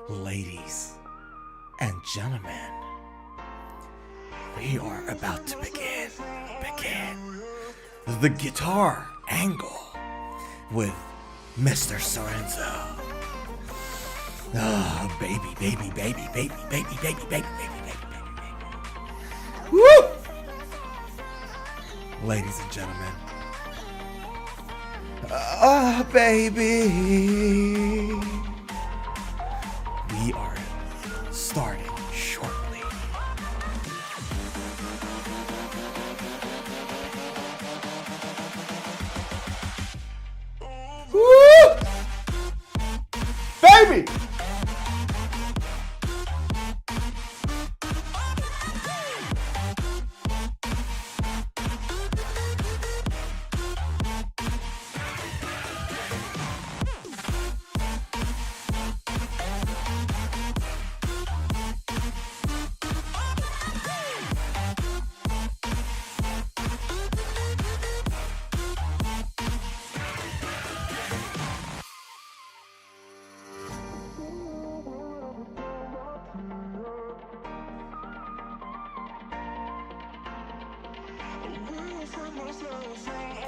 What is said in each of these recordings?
Ladies and gentlemen, we are about to begin the guitar angle with Mr. Sorenzo. Oh, baby. Woo! Ladies and gentlemen. Baby. We are starting shortly. Woo! Baby!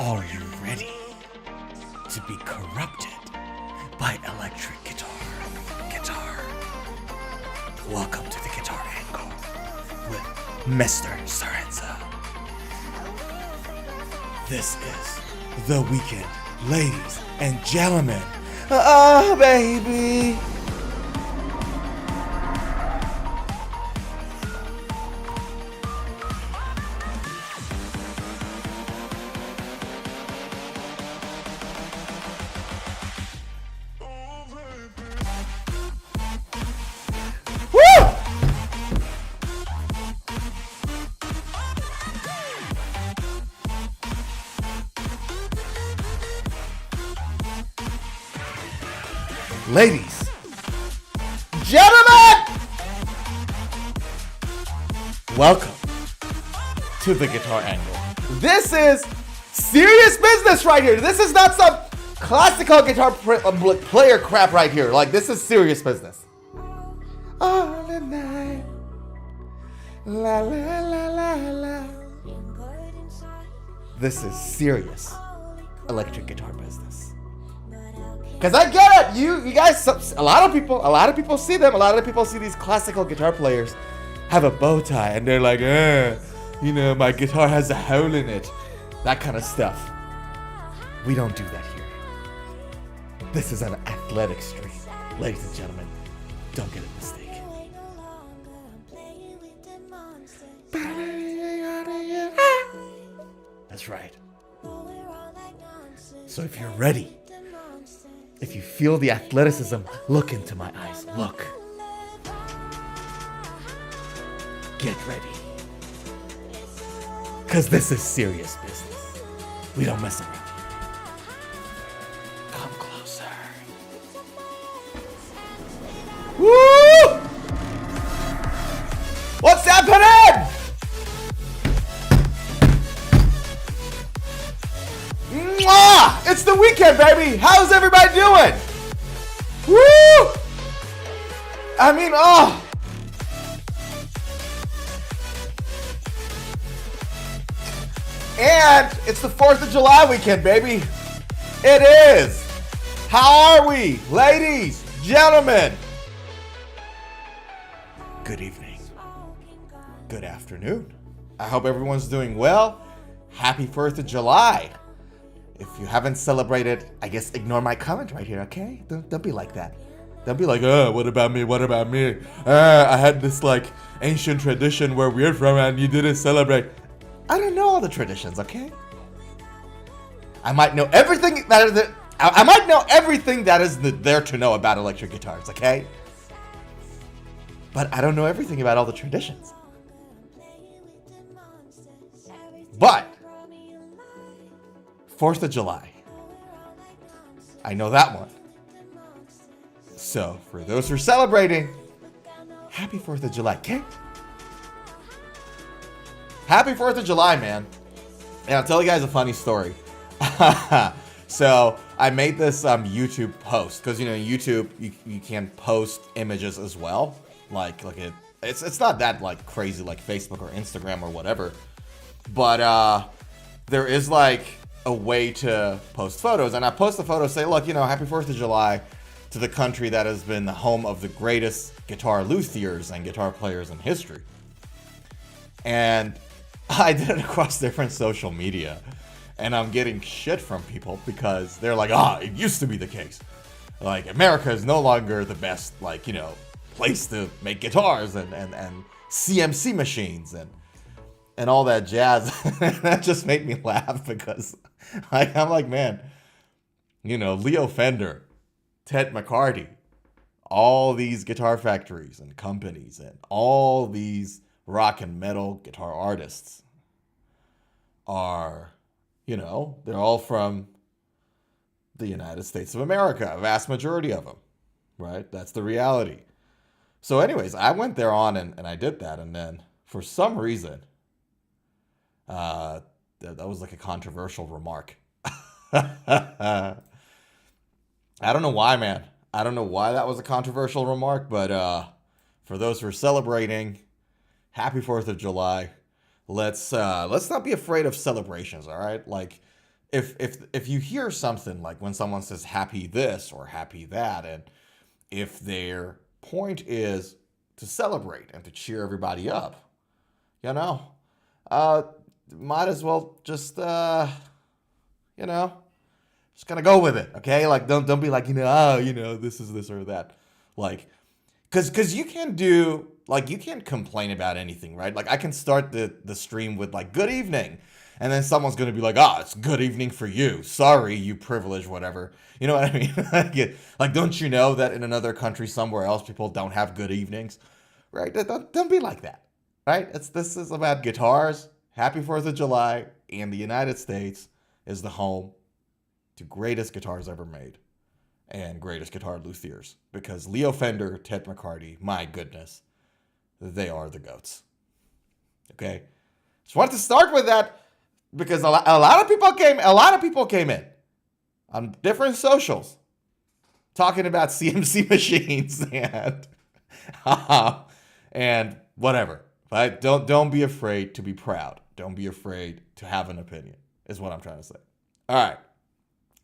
Are you ready to be corrupted by electric guitar? Welcome to the Guitar Angle with Mr. Sorenzo. This is the weekend, ladies and gentlemen. Baby. Ladies, gentlemen, welcome to the Guitar Angle. This is serious business right here. This is not some classical guitar player crap right here. Like, this is serious business. All the night, la la la la la. This is serious electric guitar business. Cause I get it, you guys. A lot of people see them. A lot of people see these classical guitar players have a bow tie, and they're like, my guitar has a hole in it, that kind of stuff. We don't do that here. This is an athletic stream, ladies and gentlemen. Don't get it mistaken. That's right. So if you're ready. If you feel the athleticism, look into my eyes. Look. Get ready. Because this is serious business. We don't mess around. Come closer. Woo! What's happening? Mwah! It's the weekend, baby. How's everybody doing? Woo! And it's the 4th of July weekend, baby. It is. How are we, ladies, gentlemen? Good evening. Good afternoon. I hope everyone's doing well. Happy 4th of July. If you haven't celebrated, I guess ignore my comment right here, okay? Don't be like that. Don't be like, what about me? I had this, ancient tradition where we're from and you didn't celebrate. I don't know all the traditions, okay? I might know everything that is there to know about electric guitars, okay? But I don't know everything about all the traditions. But 4th of July. I know that one. So, for those who are celebrating, happy 4th of July, okay? Happy 4th of July, man. And I'll tell you guys a funny story. So, I made this YouTube post because YouTube you can post images as well. It's not that like crazy like Facebook or Instagram or whatever, but there is like a way to post photos, and I post the photo, say, look, happy 4th of July to the country that has been the home of the greatest guitar luthiers and guitar players in history. And I did it across different social media, and I'm getting shit from people because they're like, it used to be the case. Like, America is no longer the best, place to make guitars and CMC machines and all that jazz. That just made me laugh because I'm like, man, Leo Fender, Ted McCarty, all these guitar factories and companies and all these rock and metal guitar artists are, they're all from the United States of America, a vast majority of them, right? That's the reality. So anyways, I went there and I did that, and then for some reason, that was like a controversial remark. I don't know why, man. I don't know why that was a controversial remark, but for those who are celebrating, happy 4th of July. Let's not be afraid of celebrations, all right? Like, if you hear something like when someone says happy this or happy that, and if their point is to celebrate and to cheer everybody up, might as well just just kind of go with it, okay? Like, don't be like, this is this or that, like, because you can't do, like, you can't complain about anything, right? Like, I can start the stream with like good evening, and then someone's gonna be like, it's good evening for you, sorry, you privilege, whatever, you know what I mean? Like, don't you know that in another country somewhere else people don't have good evenings, right? Don't be like that, right? This is about guitars. Happy 4th of July, and the United States is the home to greatest guitars ever made and greatest guitar luthiers, because Leo Fender, Ted McCarty, my goodness, they are the GOATs. Okay, just wanted to start with that because a lot of people came in on different socials talking about CMC machines and whatever. But don't be afraid to be proud. Don't be afraid to have an opinion, is what I'm trying to say. All right.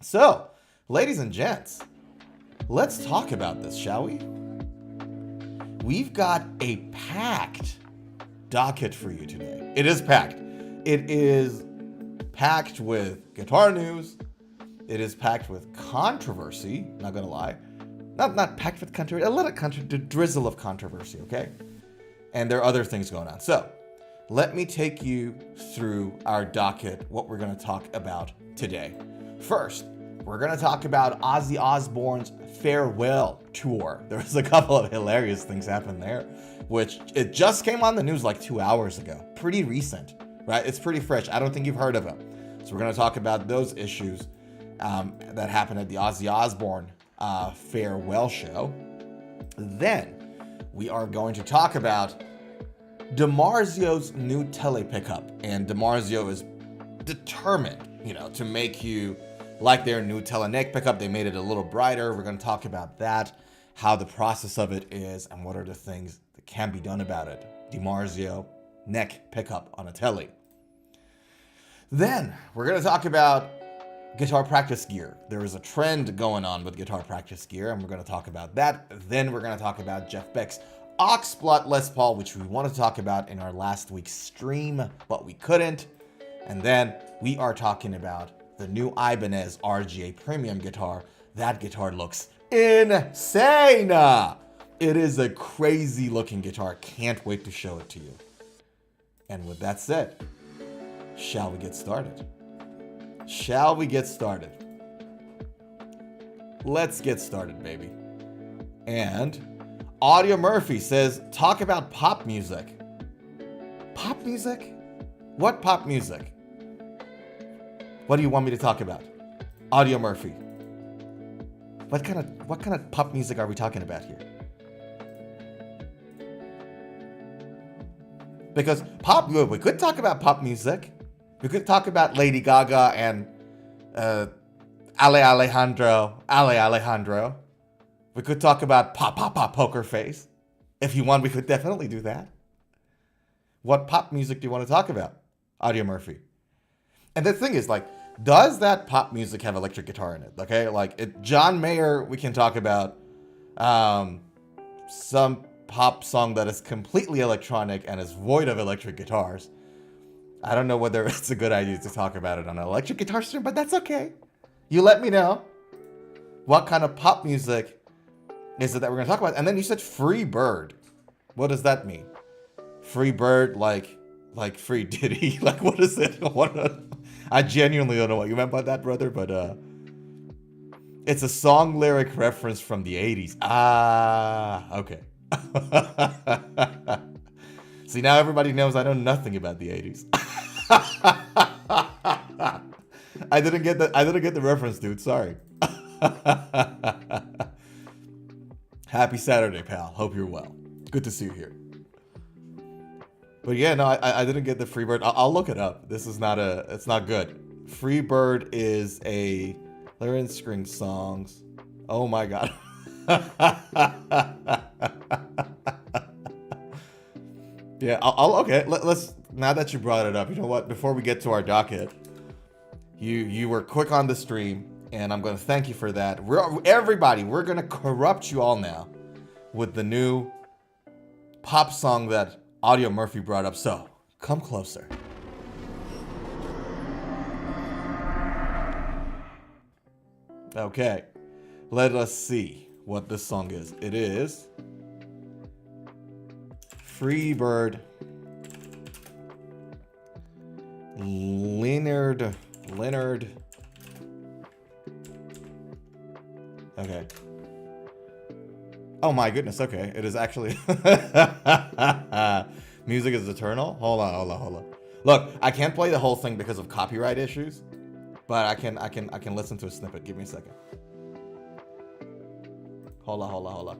So, ladies and gents, let's talk about this, shall we? We've got a packed docket for you today. It is packed. It is packed with guitar news. It is packed with controversy, not gonna lie. Not packed with controversy, a little the drizzle of controversy, okay? And there are other things going on. So, let me take you through our docket, what we're going to talk about today. First, we're going to talk about Ozzy Osbourne's farewell tour. There was a couple of hilarious things happen there, which it just came on the news like 2 hours ago. Pretty recent, right? It's pretty fresh. I don't think you've heard of him. So we're going to talk about those issues that happened at the Ozzy Osbourne farewell show. Then we are going to talk about DiMarzio's new Tele pickup, and DiMarzio is determined, to make you like their new Tele neck pickup. They made it a little brighter. We're going to talk about that, how the process of it is, and what are the things that can be done about it. DiMarzio neck pickup on a Tele. Then we're going to talk about guitar practice gear. There is a trend going on with guitar practice gear, and we're going to talk about that. Then we're going to talk about Jeff Beck's Oxblood Les Paul, which we wanted to talk about in our last week's stream, but we couldn't. And then we are talking about the new Ibanez RGA Premium guitar. That guitar looks insane. It is a crazy looking guitar. Can't wait to show it to you. And with that said, shall we get started? Shall we get started? Let's get started, baby. And Audio Murphy says, talk about pop music. Pop music? What pop music? What do you want me to talk about? Audio Murphy. What kind of pop music are we talking about here? Because we could talk about pop music. We could talk about Lady Gaga and Alejandro. We could talk about pop, Poker Face. If you want, we could definitely do that. What pop music do you want to talk about? Audio Murphy. And the thing is, like, does that pop music have electric guitar in it? Okay, like John Mayer, we can talk about some pop song that is completely electronic and is void of electric guitars. I don't know whether it's a good idea to talk about it on an electric guitar stream, but that's okay. You let me know. What kind of pop music is it that we're going to talk about? And then you said Free Bird. What does that mean? Free Bird, like Free Diddy? Like, what is it? I genuinely don't know what you meant by that, brother, but it's a song lyric reference from the 80s. Ah, okay. See, now everybody knows I know nothing about the 80s. I didn't get the reference, dude. Sorry. Happy Saturday, pal. Hope you're well. Good to see you here. But yeah, no, I didn't get the Freebird. I'll look it up. This is it's not good. Freebird is a Lyric String Songs. Oh my god. Yeah, okay. Let's now that you brought it up, you know what? Before we get to our docket, you were quick on the stream, and I'm going to thank you for that. We're going to corrupt you all now with the new pop song that Audio Murphy brought up. So, come closer. Okay, let us see what this song is. It is Freebird, Leonard. Okay. Oh my goodness. Okay, it is actually. Music is eternal. Hold on. Look, I can't play the whole thing because of copyright issues, but I can listen to a snippet. Give me a second. Hold on.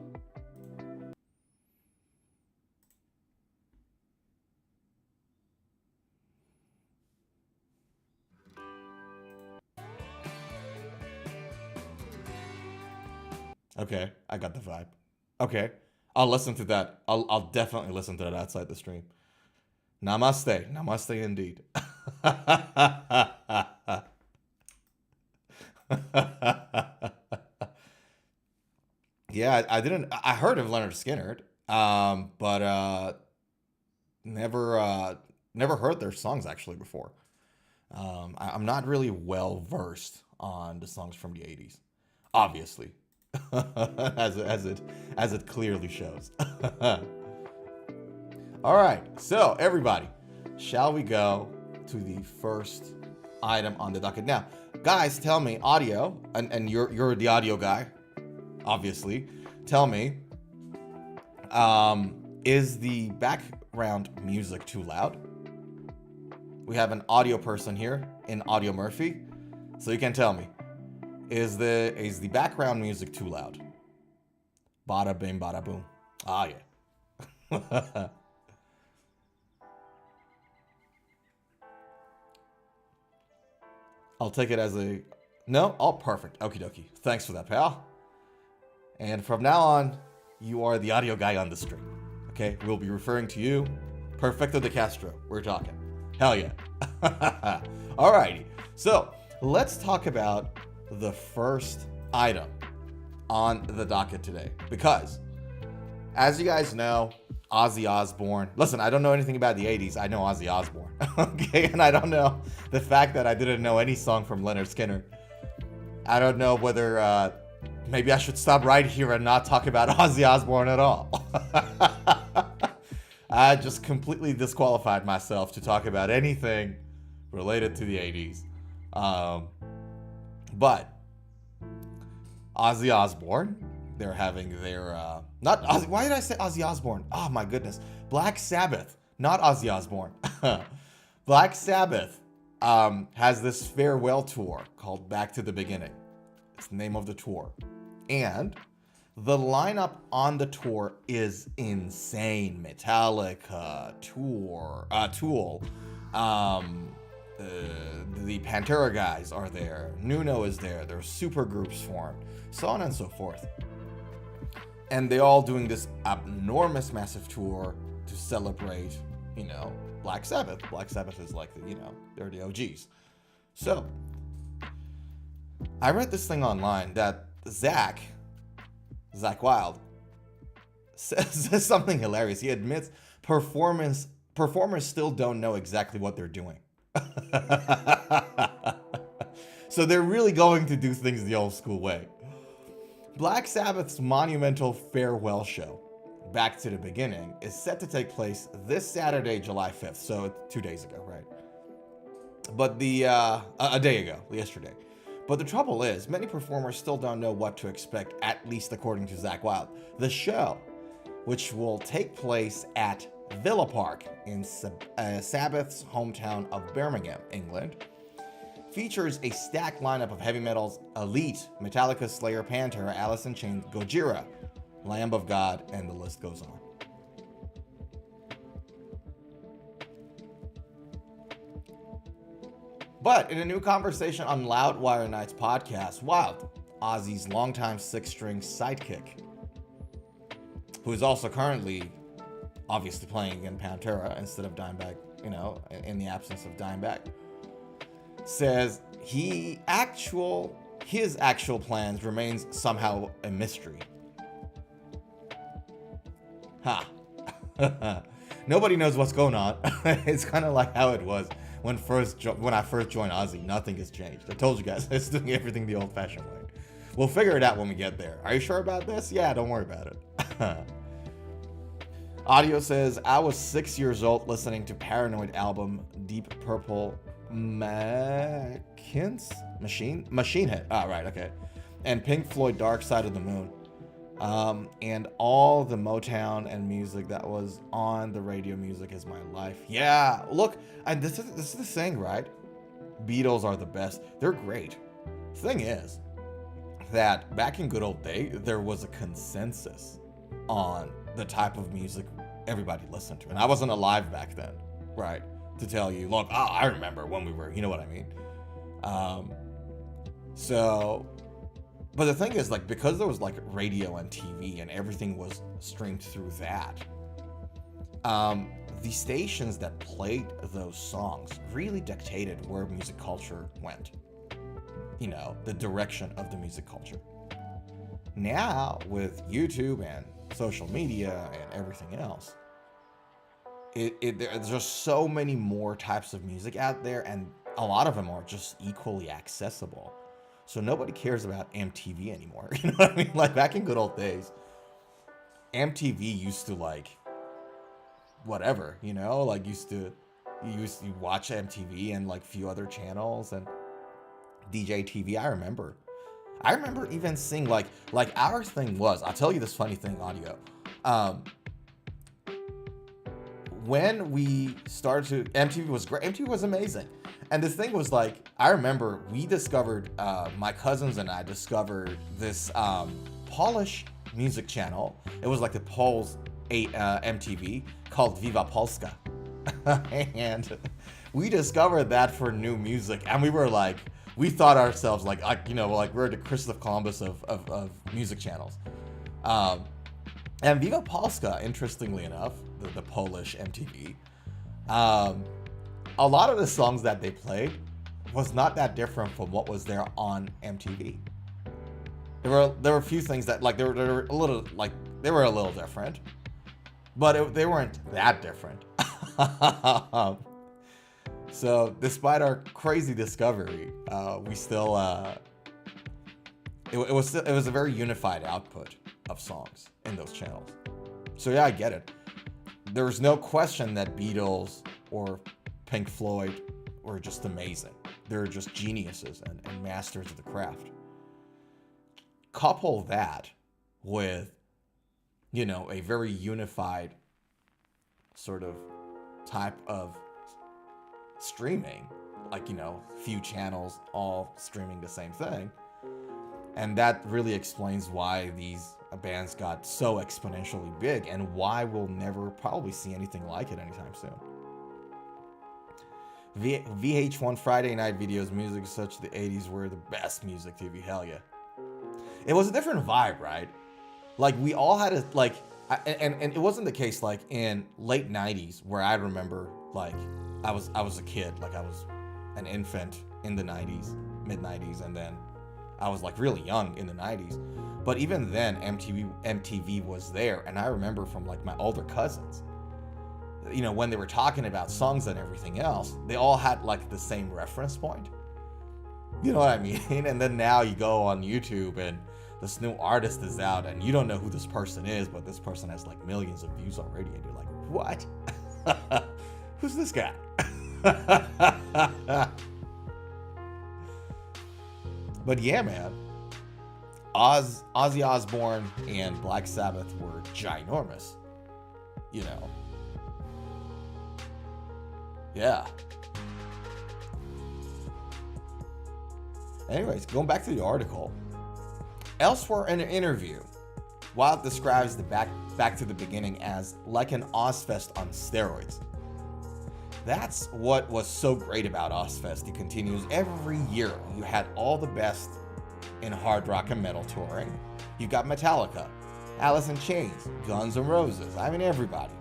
Okay, I got the vibe. Okay, I'll listen to that. I'll definitely listen to that outside the stream. Namaste indeed. Yeah, I heard of Leonard Skinner, but never heard their songs actually before. I'm not really well versed on the songs from the 80s, obviously. as it clearly shows. All right, so everybody, shall we go to the first item on the docket now? Guys, tell me, audio, and you're the audio guy, obviously. Tell me, is the background music too loud? We have an audio person here in Audio Murphy, so you can tell me. Is the background music too loud? Bada bing, bada boom. Ah, yeah. I'll take it as a no. Oh, perfect. Okie dokie. Thanks for that, pal. And from now on, you are the audio guy on the stream. Okay, we'll be referring to you. Perfecto de Castro. We're talking. Hell yeah. Alrighty. So let's talk about the first item on the docket today, because as you guys know, Ozzy Osbourne. Listen, I don't know anything about the 80s. I know Ozzy Osbourne. Okay, and I don't know the fact that I didn't know any song from Leonard Skinner. I don't know whether maybe I should stop right here and not talk about Ozzy Osbourne at all. I just completely disqualified myself to talk about anything related to the 80s. But Ozzy Osbourne, they're having their not Ozzy. Why did I say Ozzy Osbourne? Oh my goodness, Black Sabbath, not Ozzy Osbourne. Black Sabbath has this farewell tour called Back to the Beginning. It's the name of the tour, and the lineup on the tour is insane. Metallica, Tool, the Pantera guys are there. Nuno is there. There's super groups formed, so on and so forth. And they all doing this enormous, massive tour to celebrate, Black Sabbath. Black Sabbath is like, they're the OGs. So, I read this thing online that Zack Wylde, says something hilarious. He admits performers still don't know exactly what they're doing. So they're really going to do things the old school way. Black Sabbath's monumental farewell show, Back to the Beginning, is set to take place this Saturday, July 5th. So it's 2 days ago, right? But a day ago, yesterday. But the trouble is, many performers still don't know what to expect, at least according to Zack Wylde. The show, which will take place at Villa Park in Sabbath's hometown of Birmingham, England, features a stacked lineup of heavy metal's Elite, Metallica, Slayer, Pantera, Alice in Chains, Gojira, Lamb of God, and the list goes on. But in a new conversation on Loudwire Night's podcast, Wylde, Ozzy's longtime six-string sidekick, who is also currently obviously playing in Pantera instead of Dimebag, in the absence of Dimebag, says his actual plans remains somehow a mystery. Nobody knows what's going on. It's kind of like how it was when I first joined Ozzy. Nothing has changed. I told you guys, it's doing everything the old-fashioned way. We'll figure it out when we get there. Are you sure about this? Yeah, don't worry about it. Audio says, I was 6 years old listening to Paranoid album Deep Purple Machine Head. Ah, right, okay. And Pink Floyd Dark Side of the Moon. And all the Motown and music that was on the radio music is my life. Yeah, look, this is the thing, right? Beatles are the best. They're great. The thing is that back in good old days, there was a consensus on the type of music everybody listened to. And I wasn't alive back then, right? To tell you, look, I remember when we were, you know what I mean? But the thing is, because there was radio and TV and everything was streamed through that, the stations that played those songs really dictated where music culture went. The direction of the music culture. Now, with YouTube and social media and everything else, there's just so many more types of music out there, and a lot of them are just equally accessible. So nobody cares about MTV anymore. You know what I mean? Back in good old days, MTV used to whatever, you used to watch MTV and a few other channels and DJ TV. I remember even seeing our thing was, I'll tell you this funny thing, Audio. When we started to, MTV was great. MTV was amazing. And the thing was I remember we discovered, my cousins and I discovered this Polish music channel. It was the Poles MTV called Viva Polska. And we discovered that for new music. And we were we thought ourselves we're the Christopher Columbus of music channels. And Viva Polska, interestingly enough, the Polish MTV, a lot of the songs that they played was not that different from what was there on MTV. There were a few things that they were a little different, but they weren't that different. So despite our crazy discovery, we still it was a very unified output of songs in those channels. So yeah, I get it. There's no question that Beatles or Pink Floyd were just amazing. They're just geniuses and masters of the craft. Couple that with, a very unified sort of type of streaming, few channels all streaming the same thing. And that really explains why these bands got so exponentially big and why we'll never probably see anything like it anytime soon. VH1 Friday night videos, music such the 80s were the best music TV. Hell yeah. It was a different vibe, right? Like we all had a like, and it wasn't the case like in late 90s where I remember like I was a kid, like I was an infant in the 90s, mid 90s, and then I was like really young in the 90s. But even then, MTV was there, and I remember from like my older cousins, you know, when they were talking about songs and everything else, they all had like the same reference point. You know what I mean? And then now you go on YouTube and this new artist is out and you don't know who this person is, but this person has like millions of views already, and you're like, what? Who's this guy? But yeah, man, Ozzy Osbourne and Black Sabbath were ginormous, you know. Yeah. Anyways, going back to the article. Elsewhere in an interview, Wylde describes the back to the beginning as like an Ozfest on steroids. That's what was so great about Ozfest. He continues, every year you had all the best in hard rock and metal touring. You got Metallica, Alice in Chains, Guns N' Roses, I mean everybody.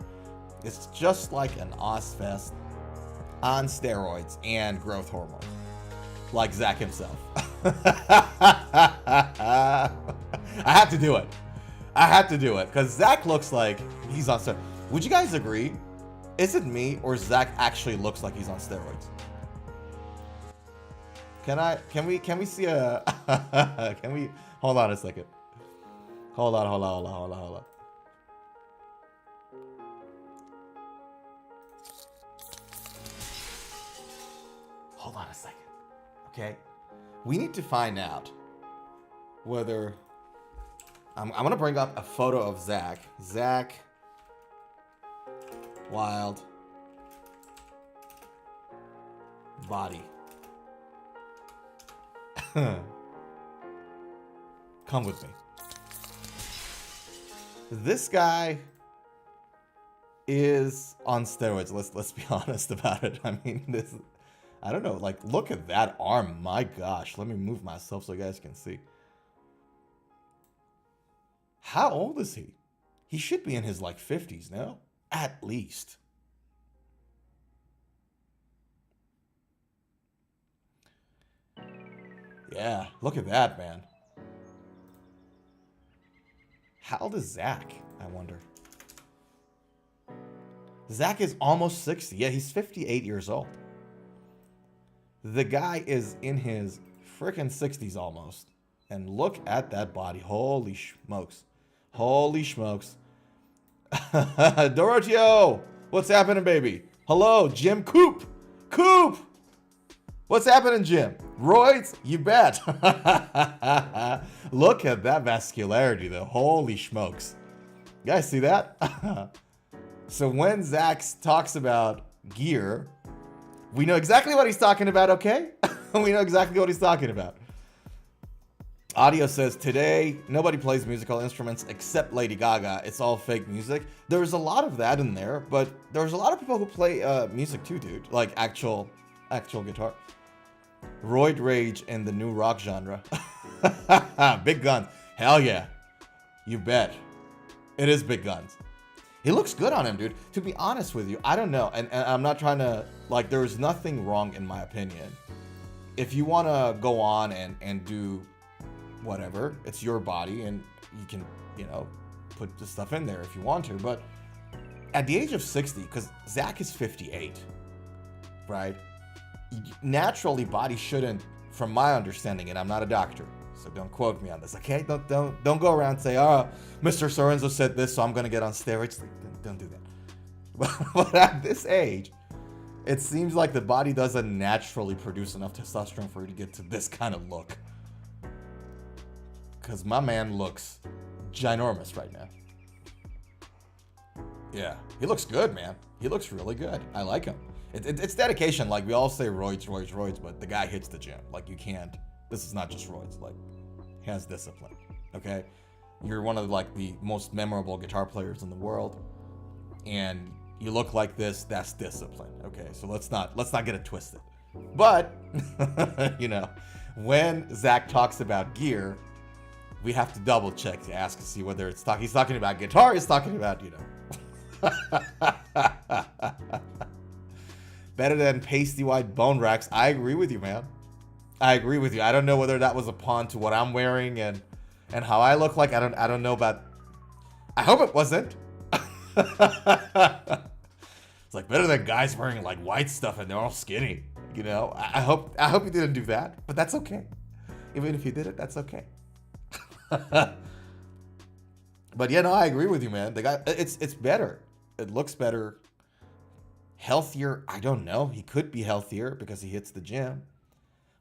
It's just like an Ozfest on steroids and growth hormones. Like Zack himself. I had to do it. Because Zack looks like he's on steroids. Would you guys agree? Is it me or Zack actually looks like he's on steroids? Can we see a can we hold on a second? Hold on. Hold on a second. Okay? We need to find out whether I'm gonna bring up a photo of Zack. Zack Wylde body. Come with me. This guy is on steroids. Let's be honest about it. I mean, this, I don't know, like look at that arm. My gosh, let me move myself so you guys can see. How old is he? He should be in his like 50s now, at least. Yeah, look at that, man. How old is Zack, I wonder? Zack is almost 60. Yeah, he's 58 years old. The guy is in his freaking 60s almost. And look at that body. Holy smokes. Holy smokes. Dorotio! What's happening, baby? Hello, Jim Coop! Coop! What's happening, Jim? Roids? You bet. Look at that vascularity, though. Holy smokes. You guys see that? So when Zack talks about gear, we know exactly what he's talking about, okay? We know exactly what he's talking about. Audio says, today, nobody plays musical instruments except Lady Gaga. It's all fake music. There's a lot of that in there, but there's a lot of people who play music too, dude. Like actual guitar. Roid rage in the new rock genre. Big guns. Hell yeah. You bet. It is big guns. He looks good on him, dude. To be honest with you, I don't know. And I'm not trying to, like, there's nothing wrong in my opinion. If you want to go on and do whatever, it's your body and you can, you know, put the stuff in there if you want to. But at the age of 60, because Zack is 58, right? Naturally, body shouldn't, from my understanding, and I'm not a doctor, so don't quote me on this, okay? Don't go around and say, oh, Mr. Sorenzo said this, so I'm gonna get on steroids. Don't do that. But at this age, it seems like the body doesn't naturally produce enough testosterone for you to get to this kind of look. Because my man looks ginormous right now. Yeah, he looks good, man. He looks really good. I like him. It's dedication. Like, we all say roids, but the guy hits the gym. Like, you can't, this is not just roids. Like, he has discipline, okay? You're one of, like, the most memorable guitar players in the world, and you look like this, that's discipline. Okay, so let's not get it twisted. But you know, when Zack talks about gear, we have to double check to ask to see whether he's talking about guitar, he's talking about, you know. Better than pasty white bone racks. I agree with you, man. I agree with you. I don't know whether that was a pawn to what I'm wearing and how I look like. I don't know about. I hope it wasn't. It's like better than guys wearing like white stuff and they're all skinny. You know. I hope you didn't do that, but that's okay. Even if you did it, that's okay. But yeah, no, I agree with you, man. The guy, it's better. It looks better. Healthier, I don't know. He could be healthier because he hits the gym.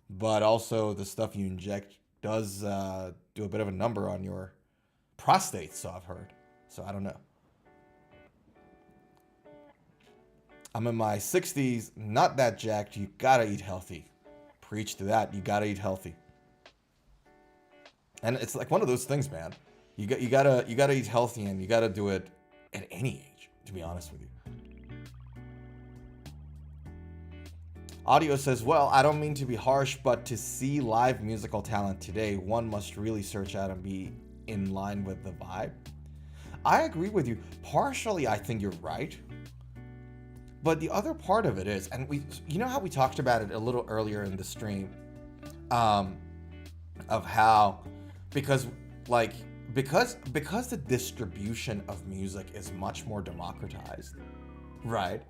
But also the stuff you inject does do a bit of a number on your prostate, so I've heard. So I don't know. I'm in my 60s, not that jacked. You gotta eat healthy. Preach to that. You gotta eat healthy. And it's like one of those things, man. You gotta eat healthy, and you gotta do it at any age, to be honest with you. Audio says, well, I don't mean to be harsh, but to see live musical talent today, one must really search out and be in line with the vibe. I agree with you. Partially, I think you're right. But the other part of it is, and you know how we talked about it a little earlier in the stream, of how, because the distribution of music is much more democratized, right?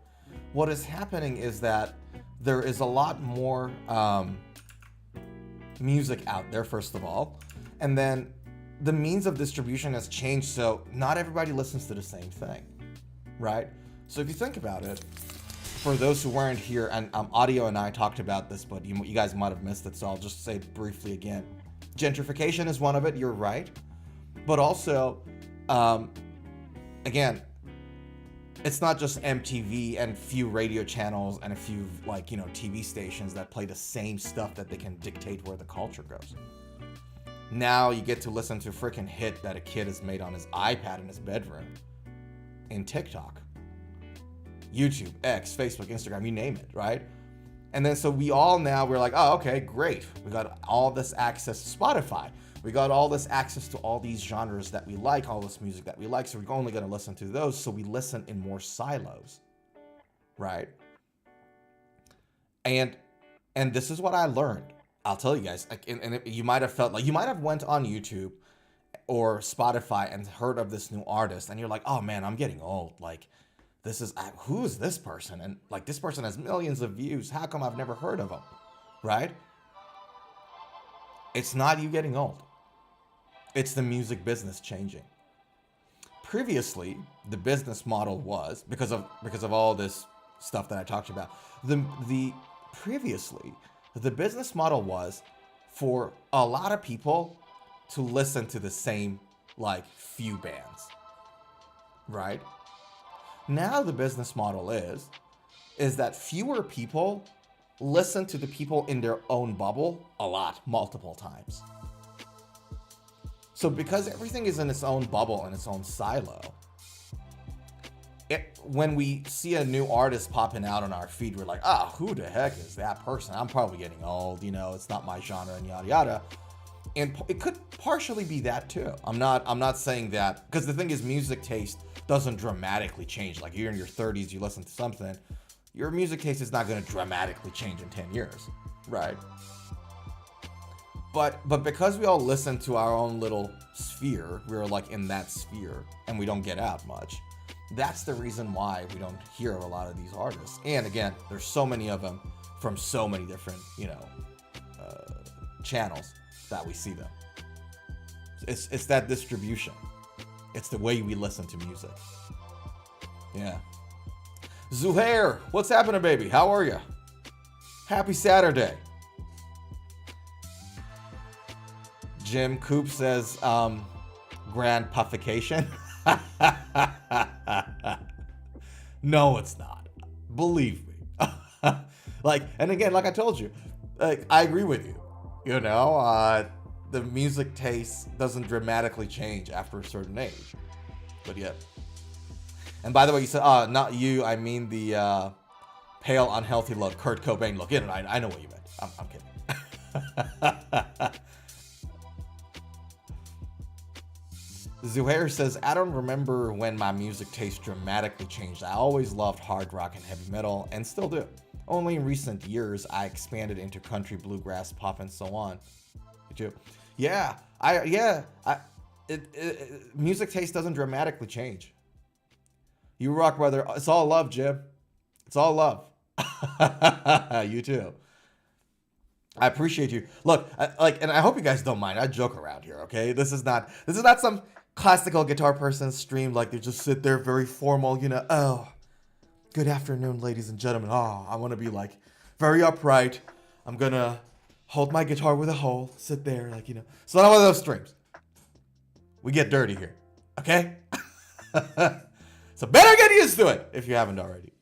What is happening is that there is a lot more music out there, first of all, and then the means of distribution has changed, so not everybody listens to the same thing, right? So if you think about it, for those who weren't here, and Audio and I talked about this, but you guys might have missed it, so I'll just say it briefly again. Gentrification is one of it, you're right. But also, again, it's not just MTV and few radio channels and a few, like, you know, TV stations that play the same stuff that they can dictate where the culture goes. Now you get to listen to a freaking hit that a kid has made on his iPad in his bedroom, in TikTok, YouTube, X, Facebook, Instagram, you name it, right? And then so we're like, oh, okay, great. We got all this access to Spotify. We got all this access to all these genres that we like, all this music that we like, so we're only going to listen to those, so we listen in more silos, right? And this is what I learned. I'll tell you guys, like, you might have felt like, you might have went on YouTube or Spotify and heard of this new artist, and you're like, oh man, I'm getting old. Like, who is this person? And like, this person has millions of views. How come I've never heard of him, right? It's not you getting old. It's the music business changing. Previously, the business model was, because of all this stuff that I talked about, previously the business model was for a lot of people to listen to the same, like, few bands, right? Now the business model is that fewer people listen to the people in their own bubble a lot, multiple times. So because everything is in its own bubble and its own silo, when we see a new artist popping out on our feed, we're like, who the heck is that person? I'm probably getting old, you know, it's not my genre, and yada yada. And it could partially be that too. I'm not saying that, because the thing is, music taste doesn't dramatically change. Like, you're in your 30s, you listen to something, your music taste is not going to dramatically change in 10 years, right? But because we all listen to our own little sphere, we're like in that sphere, and we don't get out much. That's the reason why we don't hear a lot of these artists. And again, there's so many of them from so many different, you know, channels that we see them. It's that distribution. It's the way we listen to music. Yeah. Zuhair, what's happening, baby? How are you? Happy Saturday. Jim Coop says, grand puffication. No, it's not. Believe me. Like, and again, like I told you, like, I agree with you. You know, the music taste doesn't dramatically change after a certain age. But yet, And by the way, you said, not you, I mean the pale, unhealthy look, Kurt Cobain look. You know, I know what you meant. I'm kidding. Zuhair says, I don't remember when my music taste dramatically changed. I always loved hard rock and heavy metal, and still do. Only in recent years, I expanded into country, bluegrass, pop, and so on. You too? Yeah, music taste doesn't dramatically change. You rock, brother. It's all love, Jim. It's all love. You too. I appreciate you. Look, and I hope you guys don't mind. I joke around here, okay? This is not some classical guitar person stream like they just sit there very formal, you know. Oh, good afternoon, ladies and gentlemen. Oh, I want to be like very upright. I'm gonna hold my guitar with a hole, sit there, like, you know. It's not one of those streams. We get dirty here, okay? So better get used to it if you haven't already.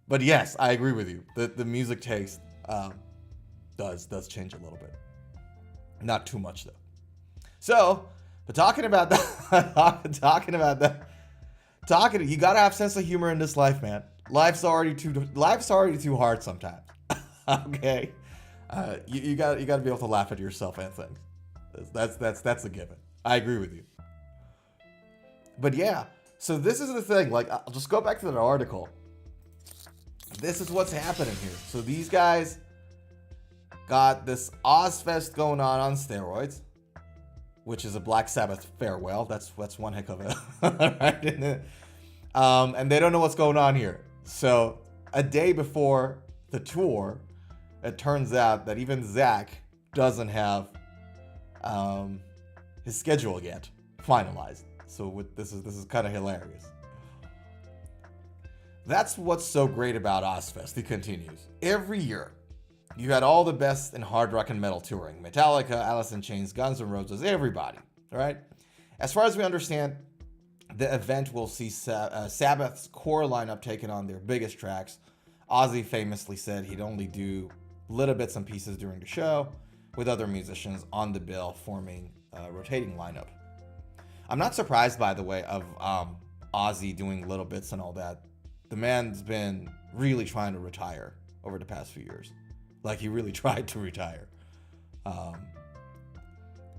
But yes, I agree with you. The music taste does change a little bit. Not too much though. So, but talking about that, you gotta have sense of humor in this life, man. Life's already too hard sometimes. Okay, you gotta be able to laugh at yourself and things. That's a given. I agree with you. But yeah, so this is the thing. Like, I'll just go back to that article. This is what's happening here. So these guys got this Ozfest going on steroids, which is a Black Sabbath farewell. That's one heck of a right. And they don't know what's going on here. So a day before the tour, it turns out that even Zack doesn't have his schedule yet finalized. So this is kind of hilarious. That's what's so great about Ozfest. He continues. Every year, you had all the best in hard rock and metal touring. Metallica, Alice in Chains, Guns N' Roses, everybody. All right? As far as we understand, the event will see Sabbath's core lineup taking on their biggest tracks. Ozzy famously said he'd only do little bits and pieces during the show, with other musicians on the bill forming a rotating lineup. I'm not surprised, by the way, of Ozzy doing little bits and all that. The man's been really trying to retire over the past few years. Like, he really tried to retire.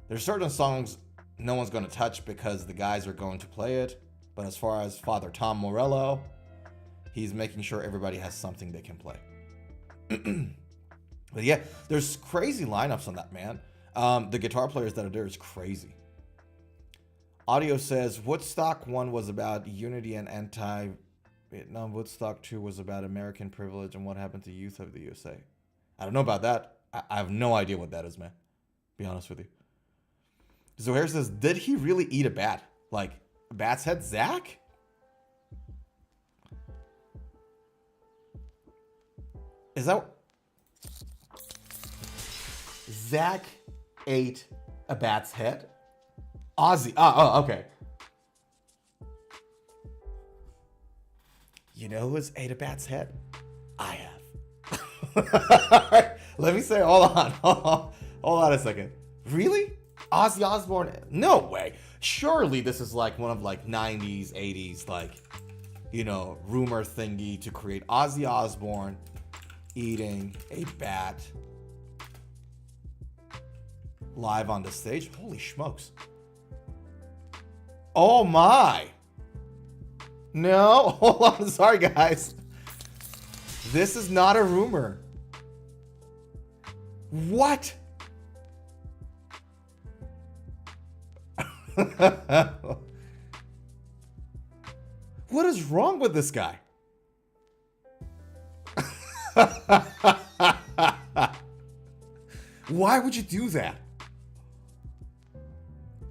There's certain songs no one's going to touch because the guys are going to play it. But as far as Father Tom Morello, he's making sure everybody has something they can play. But yeah, there's crazy lineups on that, man. The guitar players that are there is crazy. Audio says, Woodstock 1 was about unity and anti-Vietnam. Woodstock 2 was about American privilege and what happened to youth of the USA. I don't know about that. I have no idea what that is, man. Be honest with you. Zohair says, did he really eat a bat? Like, a bat's head? Zack? Is that... Zack ate a bat's head? Ozzy. Oh, okay. You know who's ate a bat's head? I have. Let me say, hold on a second. Really? Ozzy Osbourne? No way. Surely this is like one of like 90s, 80s, like, you know, rumor thingy to create Ozzy Osbourne eating a bat live on the stage. Holy smokes. Oh my. No, hold on. Sorry, guys. This is not a rumor. What? What is wrong with this guy? Why would you do that?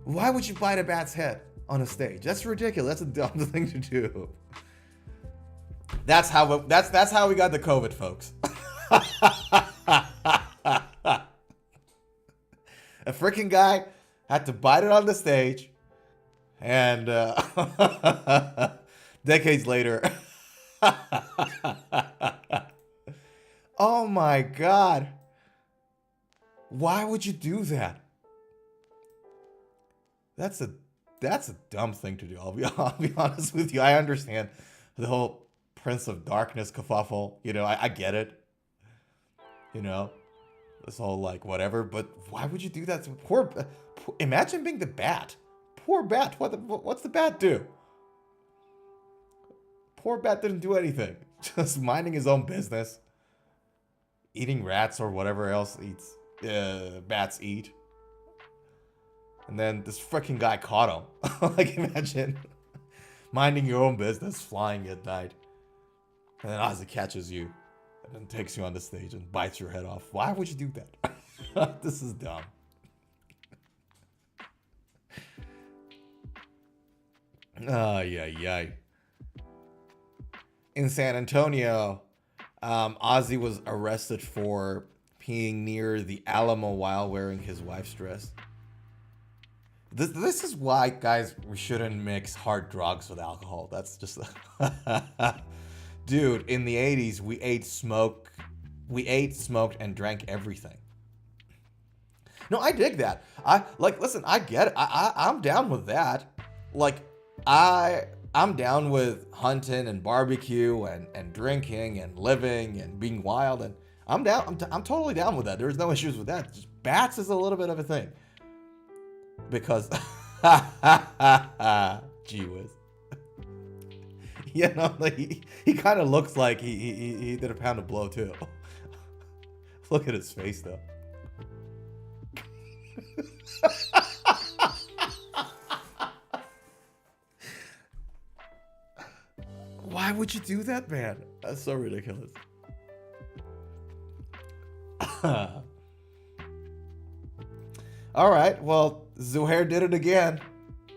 Why would you bite a bat's head on a stage? That's ridiculous. That's a dumb thing to do. That's how we got the COVID, folks. A freaking guy had to bite it on the stage, and decades later. Oh my God. Why would you do that? That's a That's a dumb thing to do. I'll be honest with you. I understand the whole Prince of Darkness kerfuffle. You know, I get it. You know, this whole like whatever. But why would you do that to imagine being the Bat. Poor Bat. What's the Bat do? Poor Bat didn't do anything. Just minding his own business. Eating rats or whatever else bats eat. And then this freaking guy caught him. Like, imagine minding your own business, flying at night. And then Ozzy catches you and then takes you on the stage and bites your head off. Why would you do that? This is dumb. Yeah. In San Antonio, Ozzy was arrested for peeing near the Alamo while wearing his wife's dress. This is why, guys, we shouldn't mix hard drugs with alcohol. That's just... Dude, in the 80s, we ate, smoked, and drank everything. No, I dig that. Listen, I get it. I'm down with that. Like, I'm down with hunting and barbecue and drinking and living and being wild, and I'm down. I'm totally down with that. There's no issues with that. Just bats is a little bit of a thing. Because, gee whiz. You know, like he kind of looks like he did a pound of blow too. Look at his face though. Why would you do that, man? That's so ridiculous. All right, well, Zuhair did it again.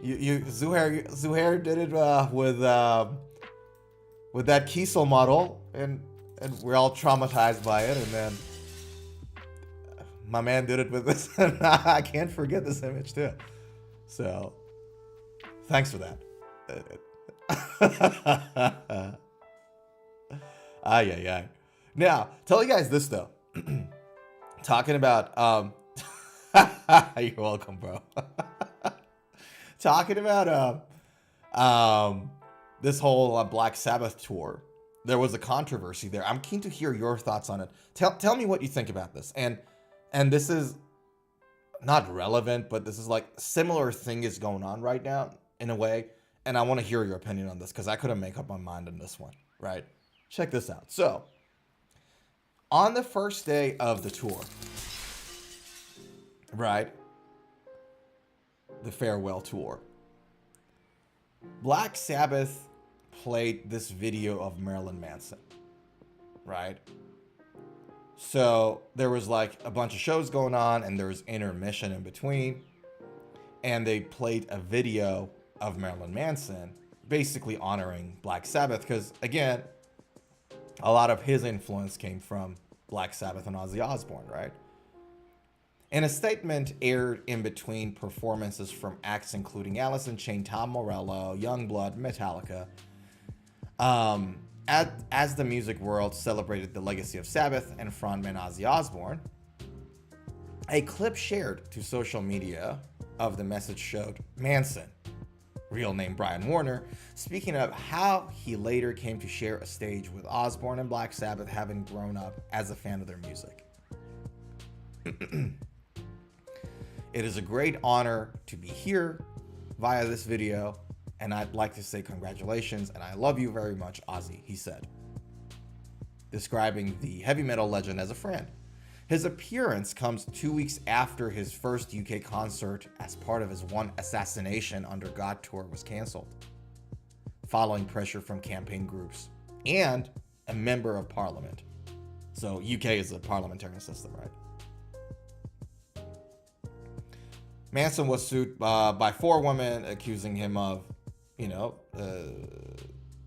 Zuhair did it with that Kiesel model, and we're all traumatized by it. And then my man did it with this, and I can't forget this image too. So, thanks for that. Ay. Now, tell you guys this though. Talking about you're welcome, bro. Talking about this whole Black Sabbath tour, there was a controversy there. I'm keen to hear your thoughts on it. Tell me what you think about this. And this is not relevant, but this is like similar thing is going on right now in a way. And I want to hear your opinion on this because I couldn't make up my mind on this one, right? Check this out. So, on the first day of the tour, right? The farewell tour. Black Sabbath played this video of Marilyn Manson, right? So there was like a bunch of shows going on and there was intermission in between. And they played a video of Marilyn Manson, basically honoring Black Sabbath. Because again, a lot of his influence came from Black Sabbath and Ozzy Osbourne, right? In a statement aired in between performances from acts including Alice in Chains, Tom Morello, Youngblood, Metallica, as the music world celebrated the legacy of Sabbath and frontman Ozzy Osbourne, a clip shared to social media of the message showed Manson, real name Brian Warner, speaking of how he later came to share a stage with Osbourne and Black Sabbath, having grown up as a fan of their music. It is a great honor to be here via this video, and I'd like to say congratulations, and I love you very much, Ozzy, he said, describing the heavy metal legend as a friend. His appearance comes 2 weeks after his first UK concert as part of his One Assassination Under God tour was cancelled, following pressure from campaign groups and a member of parliament. So UK is a parliamentary system, right? Manson was sued by 4 women accusing him of,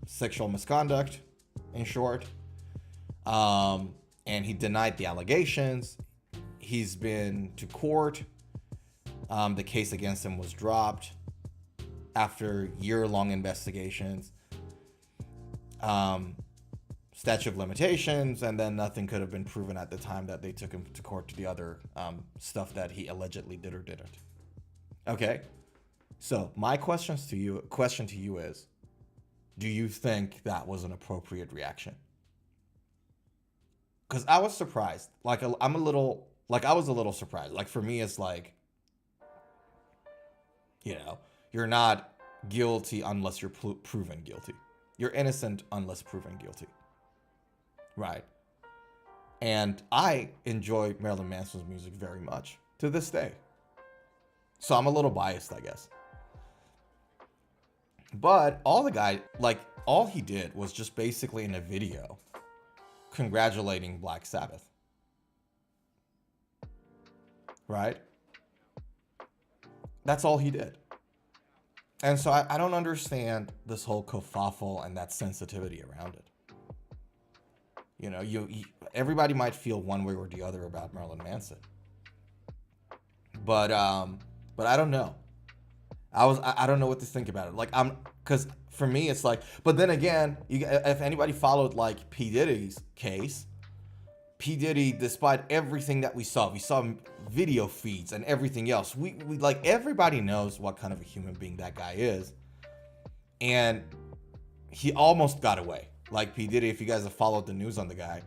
sexual misconduct, in short. And he denied the allegations. He's been to court. The case against him was dropped after year-long investigations. Statute of limitations, and then nothing could have been proven at the time that they took him to court to the other stuff that he allegedly did or didn't. Okay. So my question to you is, do you think that was an appropriate reaction? Because I was surprised. Like I was a little surprised. Like for me, it's like, you're not guilty unless you're proven guilty. You're innocent unless proven guilty. Right. And I enjoy Marilyn Manson's music very much to this day. So I'm a little biased, I guess. But all he did was just basically in a video congratulating Black Sabbath. Right? That's all he did. And so I don't understand this whole kerfuffle and that sensitivity around it. Everybody might feel one way or the other about Marilyn Manson. But I don't know. I don't know what to think about it. Because for me, it's like, but then again, if anybody followed like P. Diddy's case, P. Diddy, despite everything that we saw video feeds and everything else. We like, everybody knows what kind of a human being that guy is. And he almost got away. Like P. Diddy, if you guys have followed the news on the guy,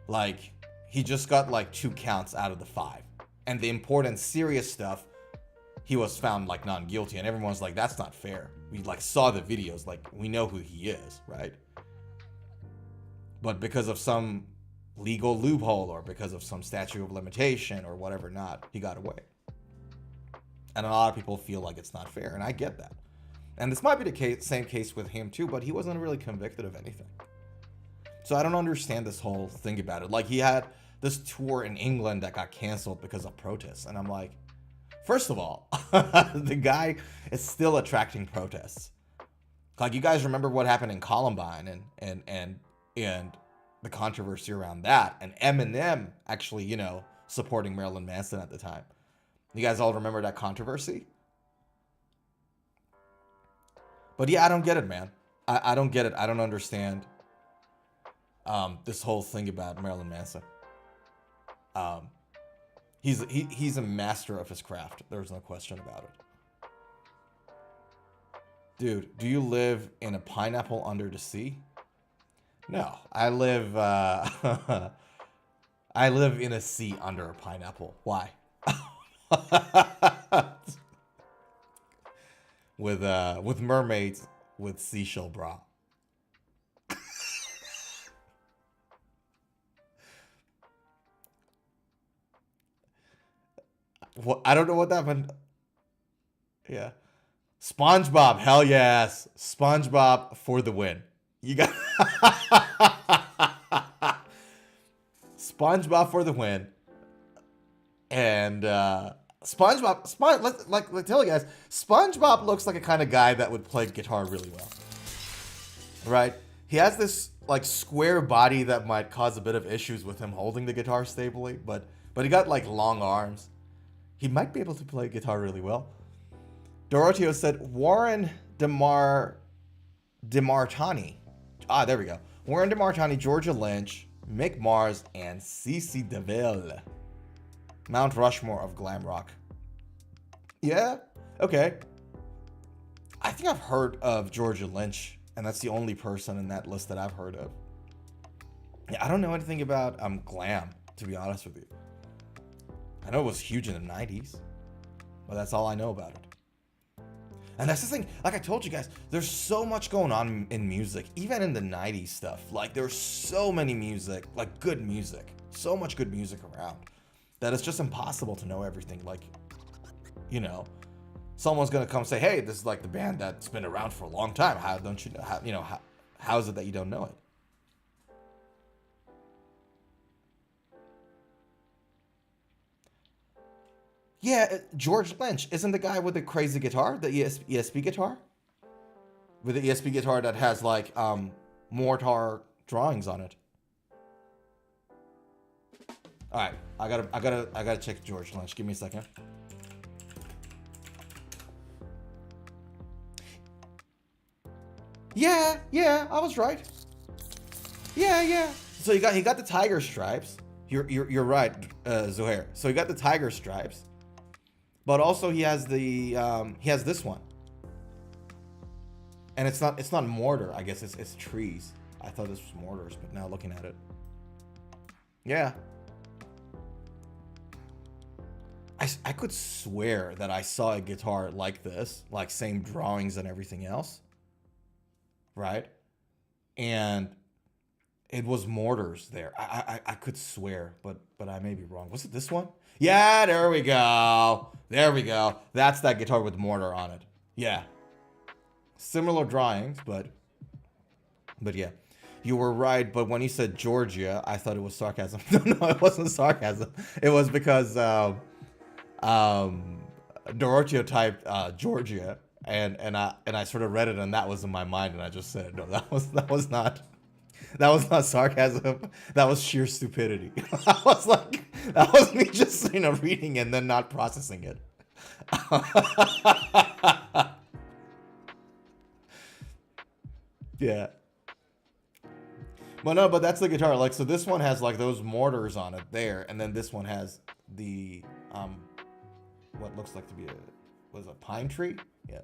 like he just got like 2 counts out of the 5. And the important, serious stuff, he was found like non-guilty. And everyone's like, that's not fair. We like saw the videos, like we know who he is, right? But because of some legal loophole or because of some statute of limitation or whatever not, he got away. And a lot of people feel like it's not fair, and I get that. And this might be the same case with him too, but he wasn't really convicted of anything. So I don't understand this whole thing about it. Like he had this tour in England that got canceled because of protests, and I'm like, first of all, the guy is still attracting protests. Like you guys remember what happened in Columbine and the controversy around that, and Eminem actually, supporting Marilyn Manson at the time. You guys all remember that controversy? But yeah, I don't get it, man. I don't get it. I don't understand this whole thing about Marilyn Manson. He's a master of his craft. There's no question about it. Dude, do you live in a pineapple under the sea? No, I live in a sea under a pineapple. Why? With mermaids with seashell bra. What? I don't know what that meant. Yeah. SpongeBob, hell yes. SpongeBob for the win. You got SpongeBob for the win. And SpongeBob, let's tell you guys, SpongeBob looks like a kind of guy that would play guitar really well. Right? He has this like square body that might cause a bit of issues with him holding the guitar stably, but he got like long arms. He might be able to play guitar really well. Doroteo said Warren DeMartani. Ah, there we go. Warren DeMartani, Georgia Lynch, Mick Mars, and CeCe DeVille. Mount Rushmore of glam rock. Yeah? Okay. I think I've heard of Georgia Lynch, and that's the only person in that list that I've heard of. Yeah, I don't know anything about glam, to be honest with you. I know it was huge in the 90s, but that's all I know about it. And that's the thing, like I told you guys, there's so much going on in music, even in the 90s stuff. Like there's so many music, like good music, so much good music around that it's just impossible to know everything. Like, someone's gonna come say, hey, this is like the band that's been around for a long time. How don't you know, how is it that you don't know it? Yeah, George Lynch isn't the guy with the crazy guitar, the ESP guitar? With the ESP guitar that has like mortar drawings on it. All right, I gotta check George Lynch. Give me a second. Yeah, I was right. Yeah. So he got the tiger stripes. You're right, Zuhair. So he got the tiger stripes. But also he has the he has this one, and it's not mortar. I guess it's trees. I thought this was mortars, but now looking at it, yeah. I could swear that I saw a guitar like this, like same drawings and everything else, right? And it was mortars there. I could swear, but I may be wrong. Was it this one? Yeah, there we go. There we go. That's that guitar with mortar on it. Yeah. Similar drawings, but yeah. You were right, but when you said Georgia, I thought it was sarcasm. No, it wasn't sarcasm. It was because Dorotio typed Georgia, and I sort of read it, and that was in my mind, and I just said, no, that was not sarcasm. That was sheer stupidity. I was like, that was me just reading and then not processing it. Yeah. Well, no, but that's the guitar. Like, so this one has like those mortars on it there, and then this one has the what looks like to be a pine tree. Yeah.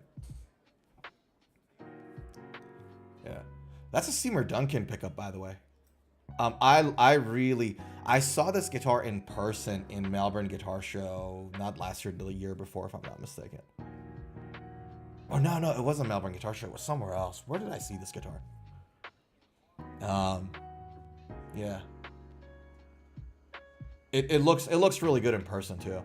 Yeah. That's a Seymour Duncan pickup, by the way. I saw this guitar in person in Melbourne Guitar Show, not last year, the year before, if I'm not mistaken. Oh no, it wasn't Melbourne Guitar Show. It was somewhere else. Where did I see this guitar? Yeah. It looks really good in person too.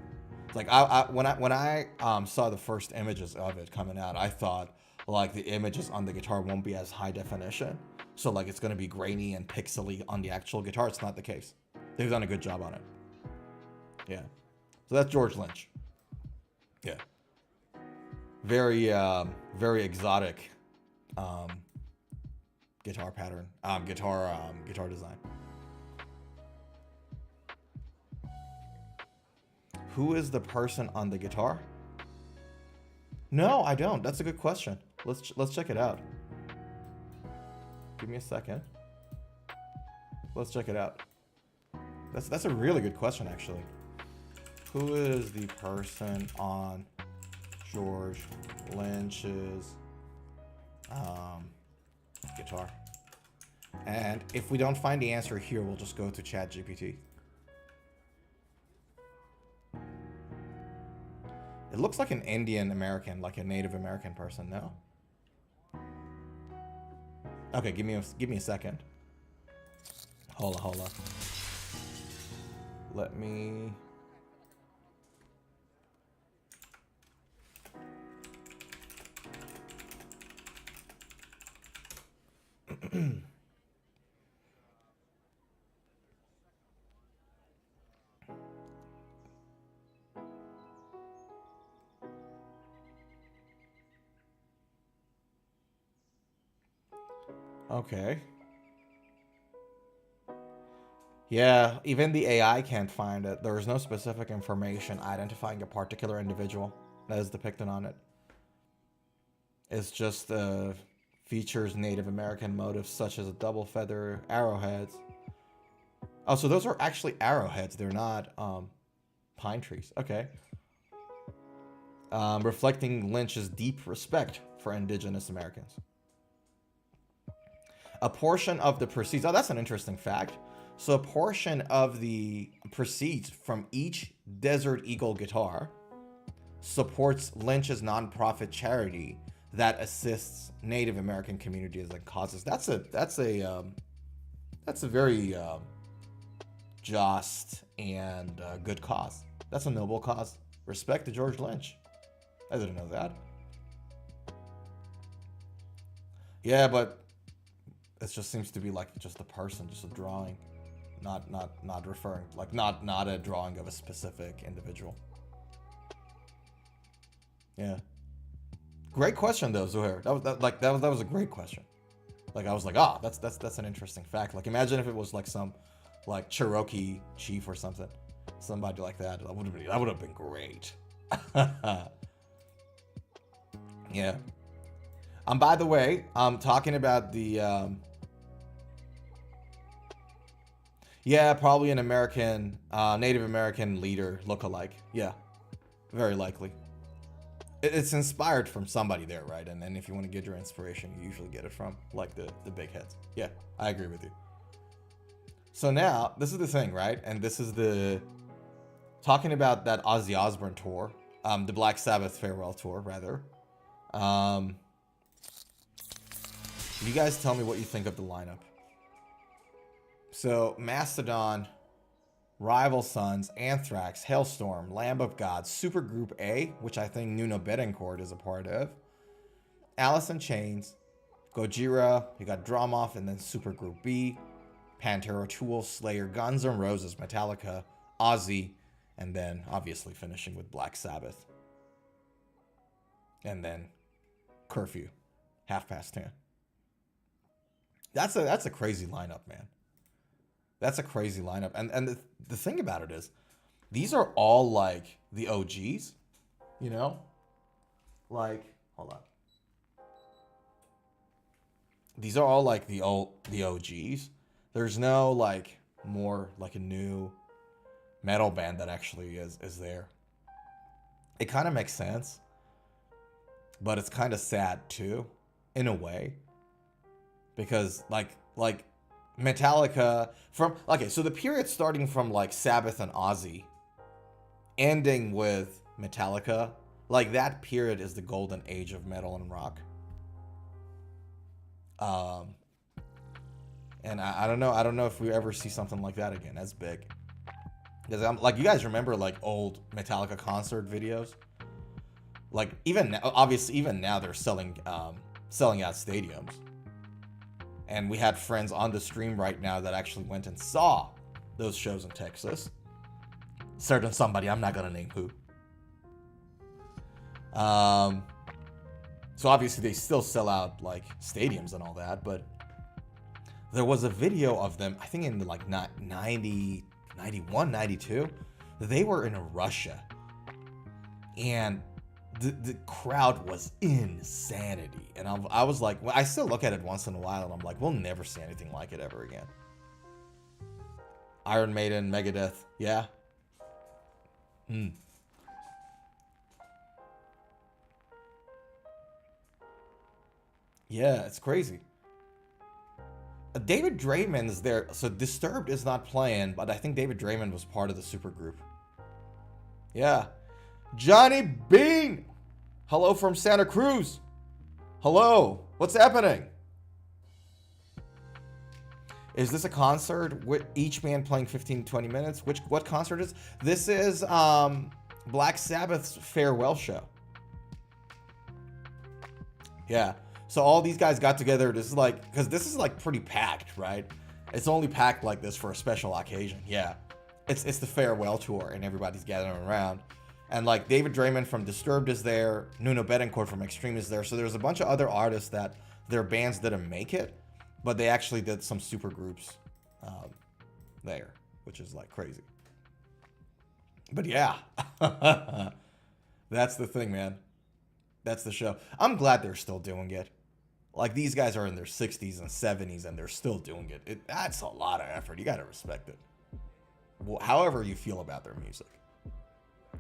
Like when I saw the first images of it coming out, I thought like the images on the guitar won't be as high definition, so like it's gonna be grainy and pixely on the actual guitar. It's not the case. They've done a good job on it. Yeah. So that's George Lynch. Yeah. Very exotic guitar pattern, guitar design. Who is the person on the guitar? No, I don't. That's a good question. Let's check it out. Give me a second. Let's check it out. That's a really good question, actually. Who is the person on George Lynch's guitar? And if we don't find the answer here, we'll just go to ChatGPT. It looks like an Indian American, like a Native American person. No. Okay, give me a second. Hold on. Let me. Okay. Yeah, even the AI can't find it. There is no specific information identifying a particular individual that is depicted on it. It's just features Native American motifs such as a double feather arrowheads. Oh, so those are actually arrowheads. They're not pine trees. Okay. Reflecting Lynch's deep respect for indigenous Americans. A portion of the proceeds, oh, that's an interesting fact. So a portion of the proceeds from each Desert Eagle guitar supports Lynch's nonprofit charity that assists Native American communities and causes. That's a very just and good cause. That's a noble cause. Respect to George Lynch. I didn't know that. Yeah, but it just seems to be like just a person, just a drawing, not referring, like not a drawing of a specific individual. Yeah. Great question though, Zuhair. That was a great question. Like I was like, that's an interesting fact. Like imagine if it was like some like Cherokee chief or something, somebody like that. That would have been great. Yeah. By the way, I'm talking about the yeah, probably an American, Native American leader look-alike. Yeah. Very likely. It's inspired from somebody there, right? And then if you want to get your inspiration, you usually get it from, like, the big heads. Yeah, I agree with you. So now, this is the thing, right? And this is the... Talking about that Ozzy Osbourne tour. The Black Sabbath farewell tour, rather. You guys tell me what you think of the lineup. So, Mastodon, Rival Sons, Anthrax, Hailstorm, Lamb of God, Supergroup A, which I think Nuno Bettencourt is a part of, Alice in Chains, Gojira, you got Dromoff, and then Supergroup B, Pantera, Tool, Slayer, Guns N' Roses, Metallica, Ozzy, and then obviously finishing with Black Sabbath. And then Curfew, 10:30. That's a crazy lineup, man. That's a crazy lineup. And the thing about it is, these are all like the OGs, you know? Like, hold on. These are all like the OGs. There's no like more like a new metal band that actually is there. It kind of makes sense, but it's kind of sad too, in a way, because like Metallica from, okay, so the period starting from like Sabbath and Ozzy, ending with Metallica, like that period is the golden age of metal and rock. And I don't know if we ever see something like that again as big. Because I'm like, you guys remember like old Metallica concert videos? Like even now, obviously even now they're selling out stadiums. And we had friends on the stream right now that actually went and saw those shows in Texas. Certain somebody, I'm not gonna name who. So obviously they still sell out like stadiums and all that, but there was a video of them, I think in like 90, 91, 92. They were in Russia. And the crowd was insanity. And I was like, well, I still look at it once in a while and I'm like, we'll never see anything like it ever again. Iron Maiden, Megadeth, yeah. Yeah, it's crazy. David Draymond is there. So Disturbed is not playing, but I think David Draymond was part of the supergroup. Yeah. Johnny Bean! Hello from Santa Cruz. Hello. What's happening? Is this a concert with each band playing 15 to 20 minutes? What concert is? This is Black Sabbath's farewell show. Yeah. So all these guys got together. This is like, because this is like pretty packed, right? It's only packed like this for a special occasion. Yeah. It's the farewell tour and everybody's gathering around. And like David Draymond from Disturbed is there. Nuno Bettencourt from Extreme is there. So there's a bunch of other artists that their bands didn't make it, but they actually did some super groups there, which is like crazy. But yeah, that's the thing, man. That's the show. I'm glad they're still doing it. Like these guys are in their 60s and 70s and they're still doing it. That's a lot of effort. You got to respect it. Well, however you feel about their music.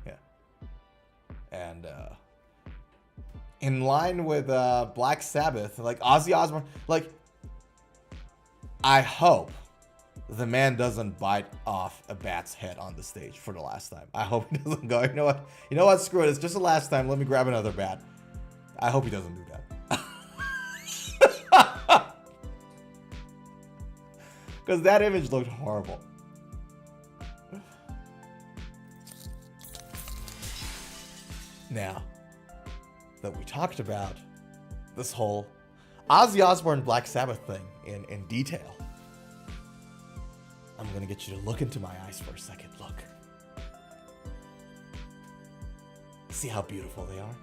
Yeah. And in line with Black Sabbath, like Ozzy Osbourne, like I hope the man doesn't bite off a bat's head on the stage for the last time. I hope he doesn't go, you know what, screw it, it's just the last time, let me grab another bat. I hope he doesn't do that. Because that image looked horrible. Now that we talked about this whole Ozzy Osbourne Black Sabbath thing in detail, I'm gonna get you to look into my eyes for a second. Look. See how beautiful they are?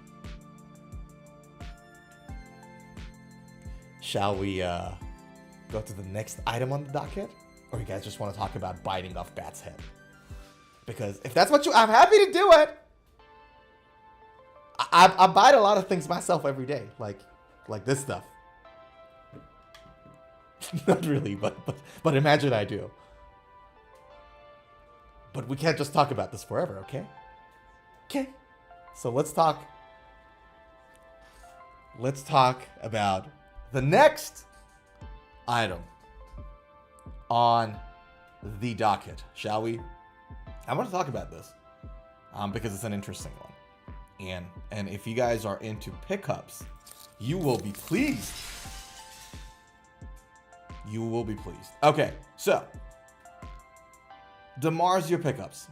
Shall we go to the next item on the docket? Or you guys just want to talk about biting off Bat's head? Because if that's what I'm happy to do it. I bite a lot of things myself every day, like this stuff. Not really, but imagine I do. But we can't just talk about this forever, okay? Okay. So let's talk. Let's talk about the next item on the docket, shall we? I want to talk about this because it's an interesting one, and if you guys are into pickups, you will be pleased. You will be pleased. Okay, so DiMarzio pickups.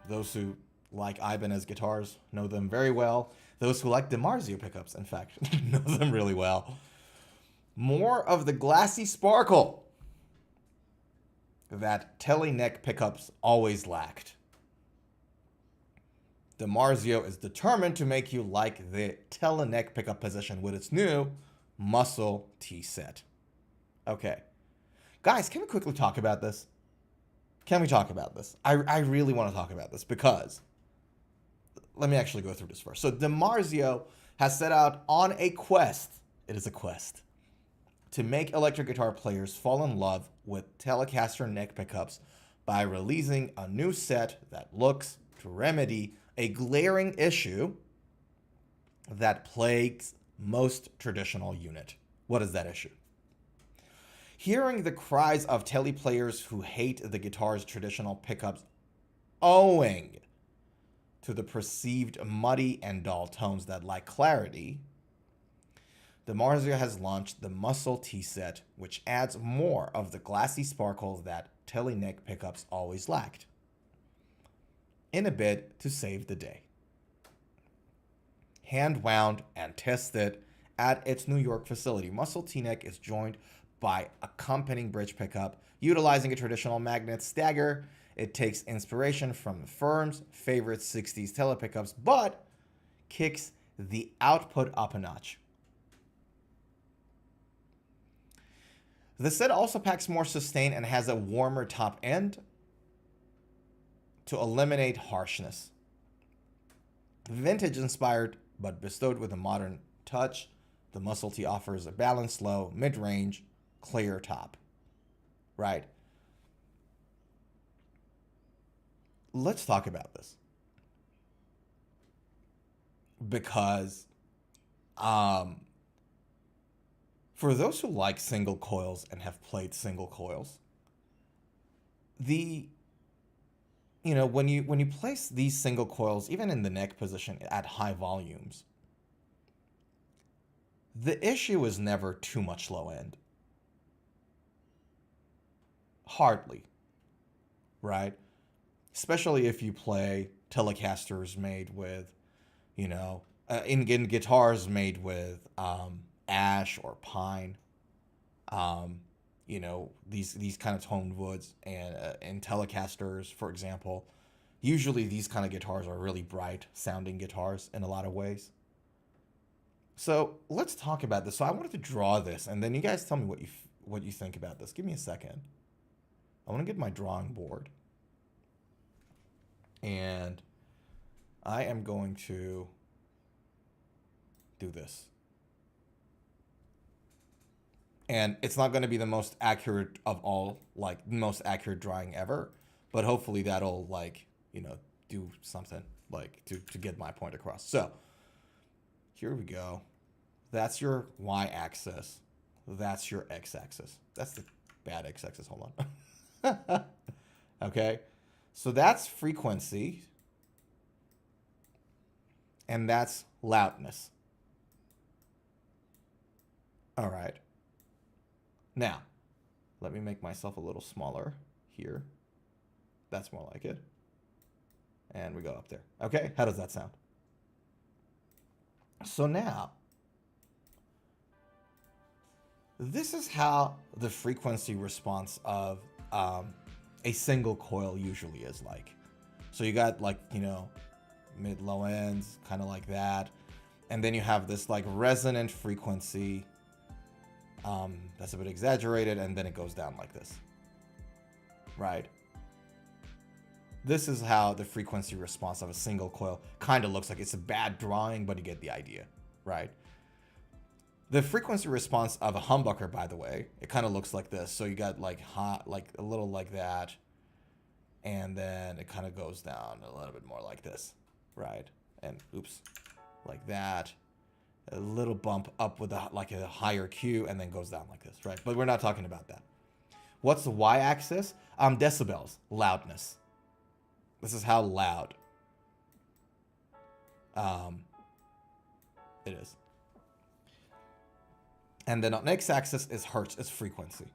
Those who like Ibanez guitars know them very well. Those who like DiMarzio pickups, in fact, know them really well. More of the glassy sparkle that Tele neck pickups always lacked. DiMarzio is determined to make you like the Tele neck pickup position with its new Muscle T set. Okay. Guys, can we quickly talk about this? Can we talk about this? I really want to talk about this because let me actually go through this first. So DiMarzio has set out on a quest. It is a quest to make electric guitar players fall in love with Telecaster neck pickups by releasing a new set that looks to remedy a glaring issue that plagues most traditional unit. What is that issue? Hearing the cries of Tele players who hate the guitar's traditional pickups owing to the perceived muddy and dull tones that lack clarity, DiMarzio has launched the Muscle T set, which adds more of the glassy sparkles that Tele neck pickups always lacked, in a bid to save the day. Hand wound and tested at its New York facility, Muscle T neck is joined by accompanying bridge pickup, utilizing a traditional magnet stagger. It takes inspiration from the firm's favorite 60s Tele pickups, but kicks the output up a notch. The set also packs more sustain and has a warmer top end to eliminate harshness. Vintage inspired, but bestowed with a modern touch, the Muscle T offers a balanced low, mid-range, clear top. Right? Let's talk about this. Because for those who like single coils and have played single coils, when you place these single coils, even in the neck position at high volumes, the issue is never too much low end. Hardly. Right? Especially if you play Telecasters made with, in guitars made with ash or pine, these kind of toned woods, and in Telecasters, for example, usually these kind of guitars are really bright sounding guitars in a lot of ways. So let's talk about this. So I wanted to draw this, and then you guys tell me what you think about this. Give me a second. I want to get my drawing board, and I am going to do this. And it's not going to be the most accurate of all, like, most accurate drawing ever, but hopefully that'll, do something, to get my point across. So, here we go. That's your y-axis. That's your x-axis. That's the bad x-axis. Hold on. Okay? So that's frequency. And that's loudness. All right. Now, let me make myself a little smaller here. That's more like it. And we go up there. Okay? How does that sound? So now, this is how the frequency response of a single coil usually is like. So you got mid-low ends, kind of like that. And then you have this resonant frequency that's a bit exaggerated, and then it goes down like this. Right? This is how the frequency response of a single coil kind of looks like. It's a bad drawing, but you get the idea, right? The frequency response of a humbucker, by the way, it kind of looks like this. So you got a little like that, and then it kind of goes down a little bit more like this, right? And oops, like that. A little bump up with like a higher Q and then goes down like this, right? But we're not talking about that. What's the y-axis? Decibels, loudness. This is how loud it is. And then on x-axis is hertz, is frequency.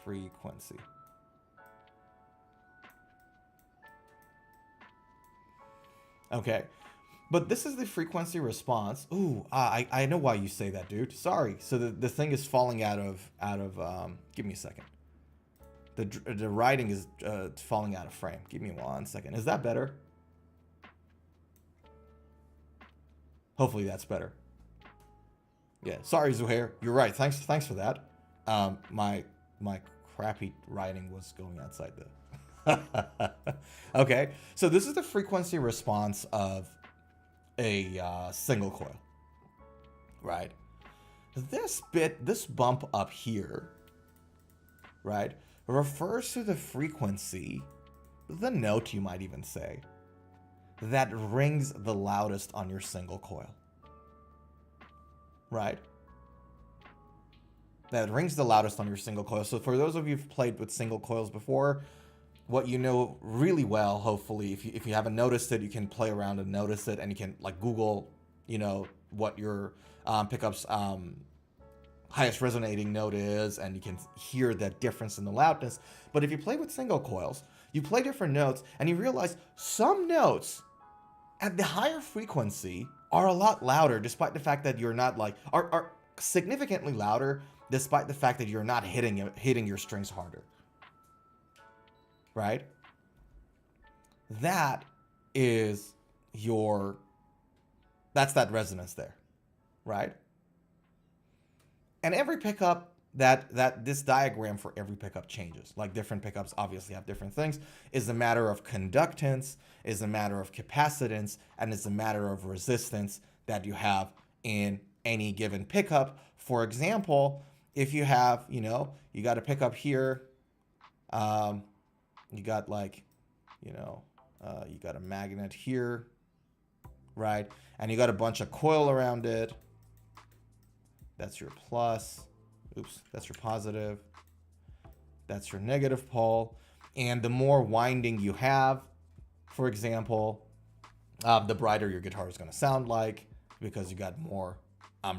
Frequency. Okay. But this is the frequency response. Ooh, I know why you say that, dude. Sorry. So the thing is falling out of give me a second. The writing is falling out of frame. Give me 1 second. Is that better? Hopefully that's better. Yeah. Sorry, Zuhair. You're right. Thanks for that. My crappy writing was going outside the. Okay. So this is the frequency response of a single coil, right? This bump up here, right, refers to the frequency, the note you might even say, that rings the loudest on your single coil, right? That rings the loudest on your single coil. So for those of you who've played with single coils before, what you know really well, hopefully, if you haven't noticed it, you can play around and notice it, and you can like Google, you know, what your pickup's highest resonating note is, and you can hear that difference in the loudness. But if you play with single coils, you play different notes, and you realize some notes at the higher frequency are a lot louder, despite the fact that you're not like are significantly louder, despite the fact that you're not hitting your strings harder. Right? That is that's that resonance there, right? And every pickup that this diagram for every pickup changes. Like different pickups obviously have different things. Is a matter of conductance, is a matter of capacitance, and is a matter of resistance that you have in any given pickup. For example, if you have, you know, you got a pickup here, you got like, you know, you got a magnet here, right? And you got a bunch of coil around it. That's your plus. Oops, that's your positive. That's your negative pole. And the more winding you have, for example, the brighter your guitar is going to sound like, because you got more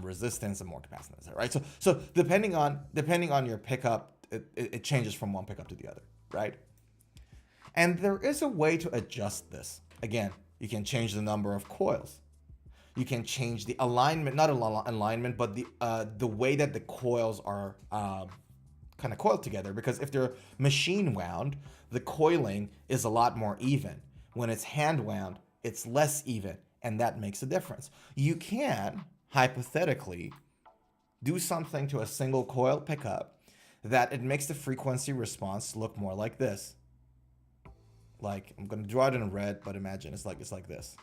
resistance and more capacitance, right? So depending on your pickup, it changes from one pickup to the other, right? And there is a way to adjust this. Again, you can change the number of coils. You can change the alignment, not alignment, but the way that the coils are kind of coiled together. Because if they're machine wound, the coiling is a lot more even. When it's hand wound, it's less even, and that makes a difference. You can, hypothetically, do something to a single coil pickup that it makes the frequency response look more like this. Like, I'm going to draw it in red, but imagine it's like this.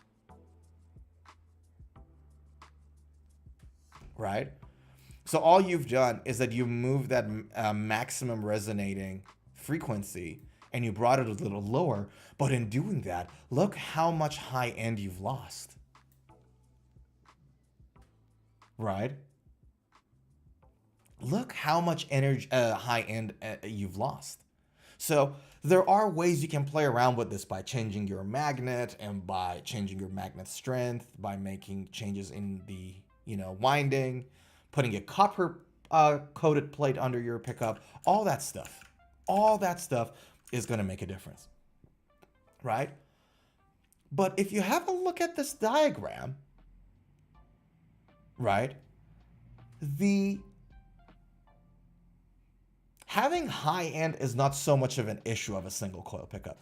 Right? So all you've done is that you moved that maximum resonating frequency and you brought it a little lower. But in doing that, look how much high end you've lost. Right? Look how much energy, high end you've lost. So there are ways you can play around with this by changing your magnet and by changing your magnet strength, by making changes in the, you know, winding, putting a copper coated plate under your pickup, all that stuff is going to make a difference, right? But if you have a look at this diagram, right, having high end is not so much of an issue of a single coil pickup.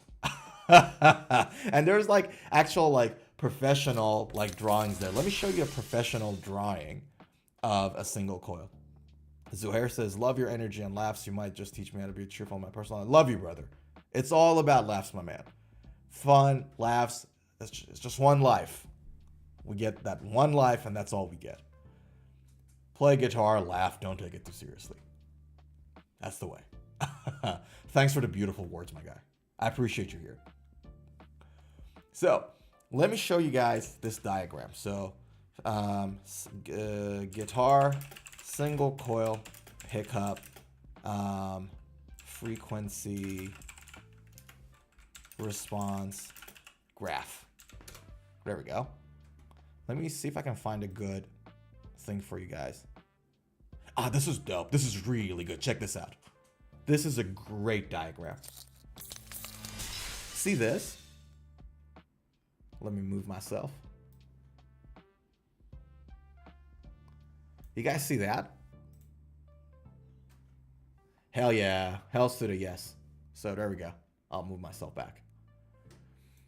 And there's like actual like professional like drawings there. Let me show you a professional drawing of a single coil. Zuhair says, love your energy and laughs. You might just teach me how to be cheerful in my personal life. Love you, brother. It's all about laughs, my man. Fun, laughs. It's just one life. We get that one life, and that's all we get. Play guitar, laugh, don't take it too seriously. That's the way. Thanks for the beautiful words, my guy. I appreciate you here. So let me show you guys this diagram. So guitar, single coil, pickup, frequency, response, graph. There we go. Let me see if I can find a good thing for you guys. Ah, this is dope. This is really good. Check this out. This is a great diagram. See this? Let me move myself. You guys see that? Hell yeah. Hell's to the yes. So there we go. I'll move myself back.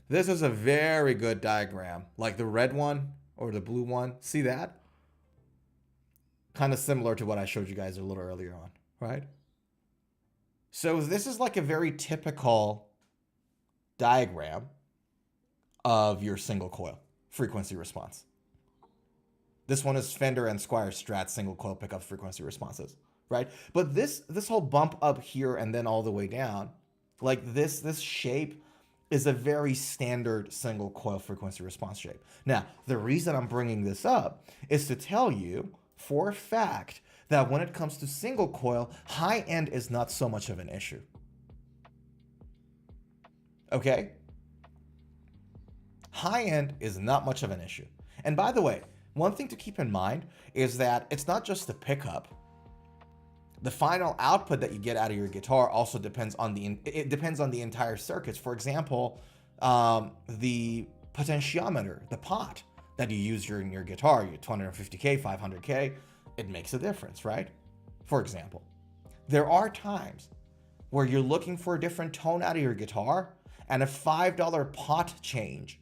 This is a very good diagram. Like the red one or the blue one. See that? Kind of similar to what I showed you guys a little earlier on, right? So this is like a very typical diagram of your single coil frequency response. This one is Fender and Squier Strat single coil pickup frequency responses, right? But this whole bump up here and then all the way down, like this shape is a very standard single coil frequency response shape. Now, the reason I'm bringing this up is to tell you for a fact that when it comes to single coil, high end is not so much of an issue. Okay? High end is not much of an issue. And by the way, one thing to keep in mind is that it's not just the pickup. The final output that you get out of your guitar also depends on the entire circuits. For example, the potentiometer, the pot that you use in your guitar, your 250K, 500K, it makes a difference, right? For example, there are times where you're looking for a different tone out of your guitar and a $5 pot change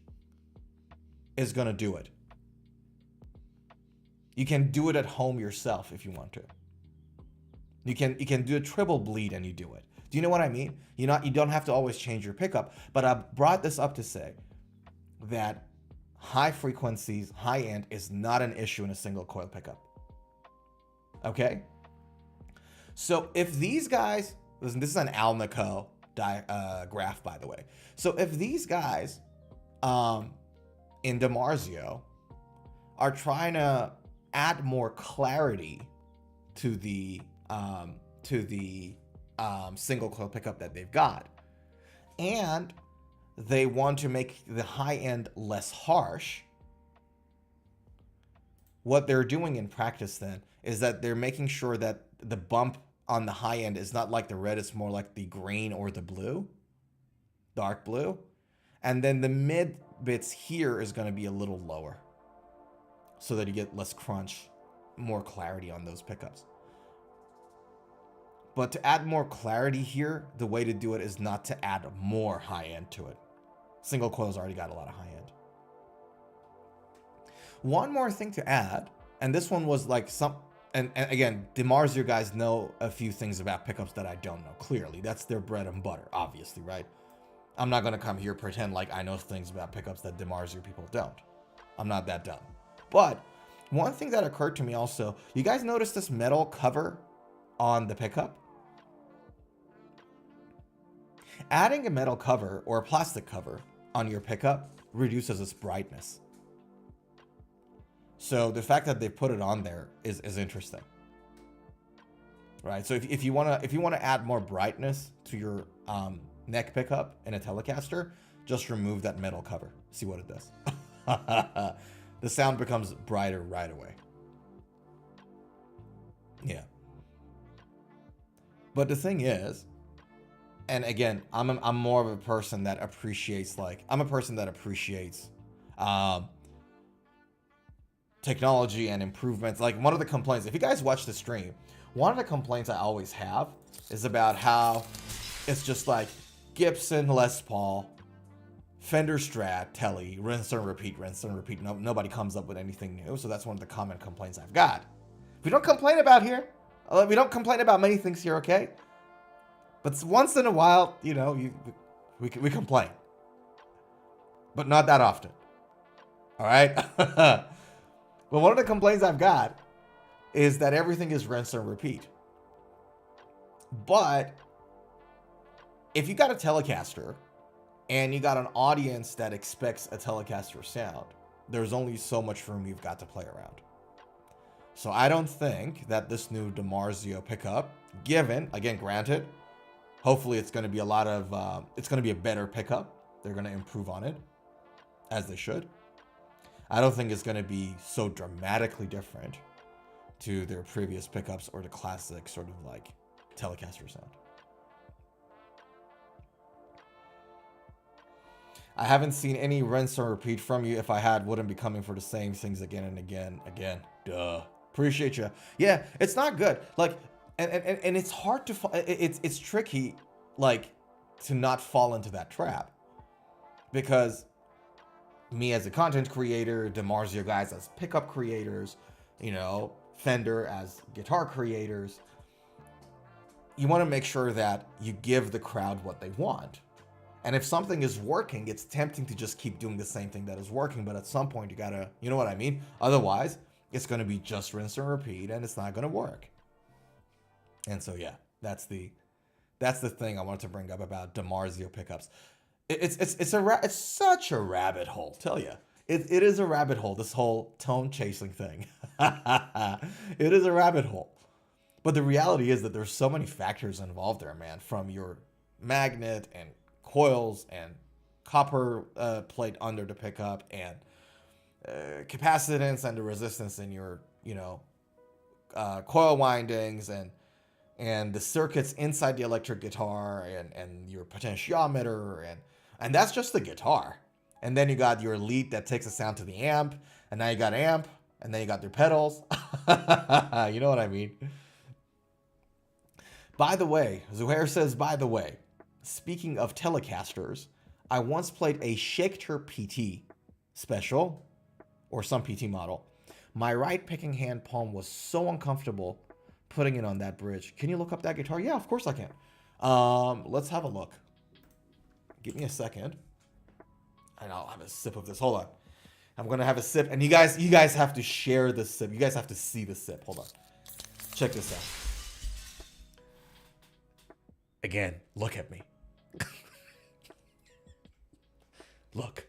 is gonna do it. You can do it at home yourself if you want to. You can do a triple bleed and you do it. Do you know what I mean? You don't have to always change your pickup, but I brought this up to say that high frequencies, high end is not an issue in a single coil pickup. Okay? So if these guys, this is an Alnico graph, by the way. So if these guys in DiMarzio are trying to add more clarity to the single coil pickup that they've got, and they want to make the high end less harsh, what they're doing in practice then is that they're making sure that the bump on the high end is not like the red, it's more like the green or the blue, dark blue. And then the mid bits here is going to be a little lower so that you get less crunch, more clarity on those pickups. But to add more clarity here, the way to do it is not to add more high end to it. Single coil's already got a lot of high end. One more thing to add, and this one was like and again, DiMarzio guys know a few things about pickups that I don't know. Clearly, that's their bread and butter, obviously, right? I'm not gonna come here pretend like I know things about pickups that DiMarzio people don't. I'm not that dumb. But one thing that occurred to me also, you guys notice this metal cover on the pickup? Adding a metal cover or a plastic cover on your pickup reduces its brightness. So the fact that they put it on there is interesting, right? So if you want to add more brightness to your neck pickup in a Telecaster, just remove that metal cover. See what it does. The sound becomes brighter right away. Yeah. But the thing is, and again, I'm more of a person that appreciates technology and improvements. Like one of the complaints, if you guys watch the stream, one of the complaints I always have is about how it's just like Gibson, Les Paul, Fender Strat, Tele, rinse and repeat, rinse and repeat. Nobody comes up with anything new. So that's one of the common complaints I've got. We don't complain about here. We don't complain about many things here, okay? But once in a while, you know, we complain. But not that often. All right? But one of the complaints I've got is that everything is rinse and repeat. But if you got a Telecaster and you got an audience that expects a Telecaster sound, there's only so much room you've got to play around. So I don't think that this new DiMarzio pickup, given, again, granted, hopefully it's going to be it's going to be a better pickup. They're going to improve on it, as they should. I don't think it's going to be so dramatically different to their previous pickups or the classic sort of like Telecaster sound. I haven't seen any rinse and repeat from you. If I had, wouldn't be coming for the same things again and again. Duh. Appreciate you. Yeah, it's not good. Like, and it's hard to, it's tricky, like, to not fall into that trap. Because me as a content creator, DiMarzio guys as pickup creators, you know, Fender as guitar creators, you want to make sure that you give the crowd what they want. And if something is working, it's tempting to just keep doing the same thing that is working. But at some point, you gotta, you know what I mean? Otherwise, it's going to be just rinse and repeat, and it's not going to work. And so, yeah, that's the thing I wanted to bring up about DiMarzio pickups. It's such a rabbit hole, tell you. It is a rabbit hole, this whole tone chasing thing. It is a rabbit hole. But the reality is that there's so many factors involved there, man, from your magnet and coils and copper plate under the pickup and capacitance and the resistance in your, you know, coil windings and the circuits inside the electric guitar and your potentiometer and that's just the guitar. And then you got your lead that takes the sound to the amp, and now you got amp, and then you got your pedals. You know what I mean? By the way, Zuhair says, by the way, speaking of Telecasters, I once played a Schecter PT special, or some PT model. My right picking hand palm was so uncomfortable putting it on that bridge. Can you look up that guitar? Yeah, of course I can. Let's have a look. Give me a second. And I'll have a sip of this. Hold on. I'm gonna have a sip, and you guys have to share this sip. You guys have to see the sip. Hold on. Check this out. Again, look at me. Look.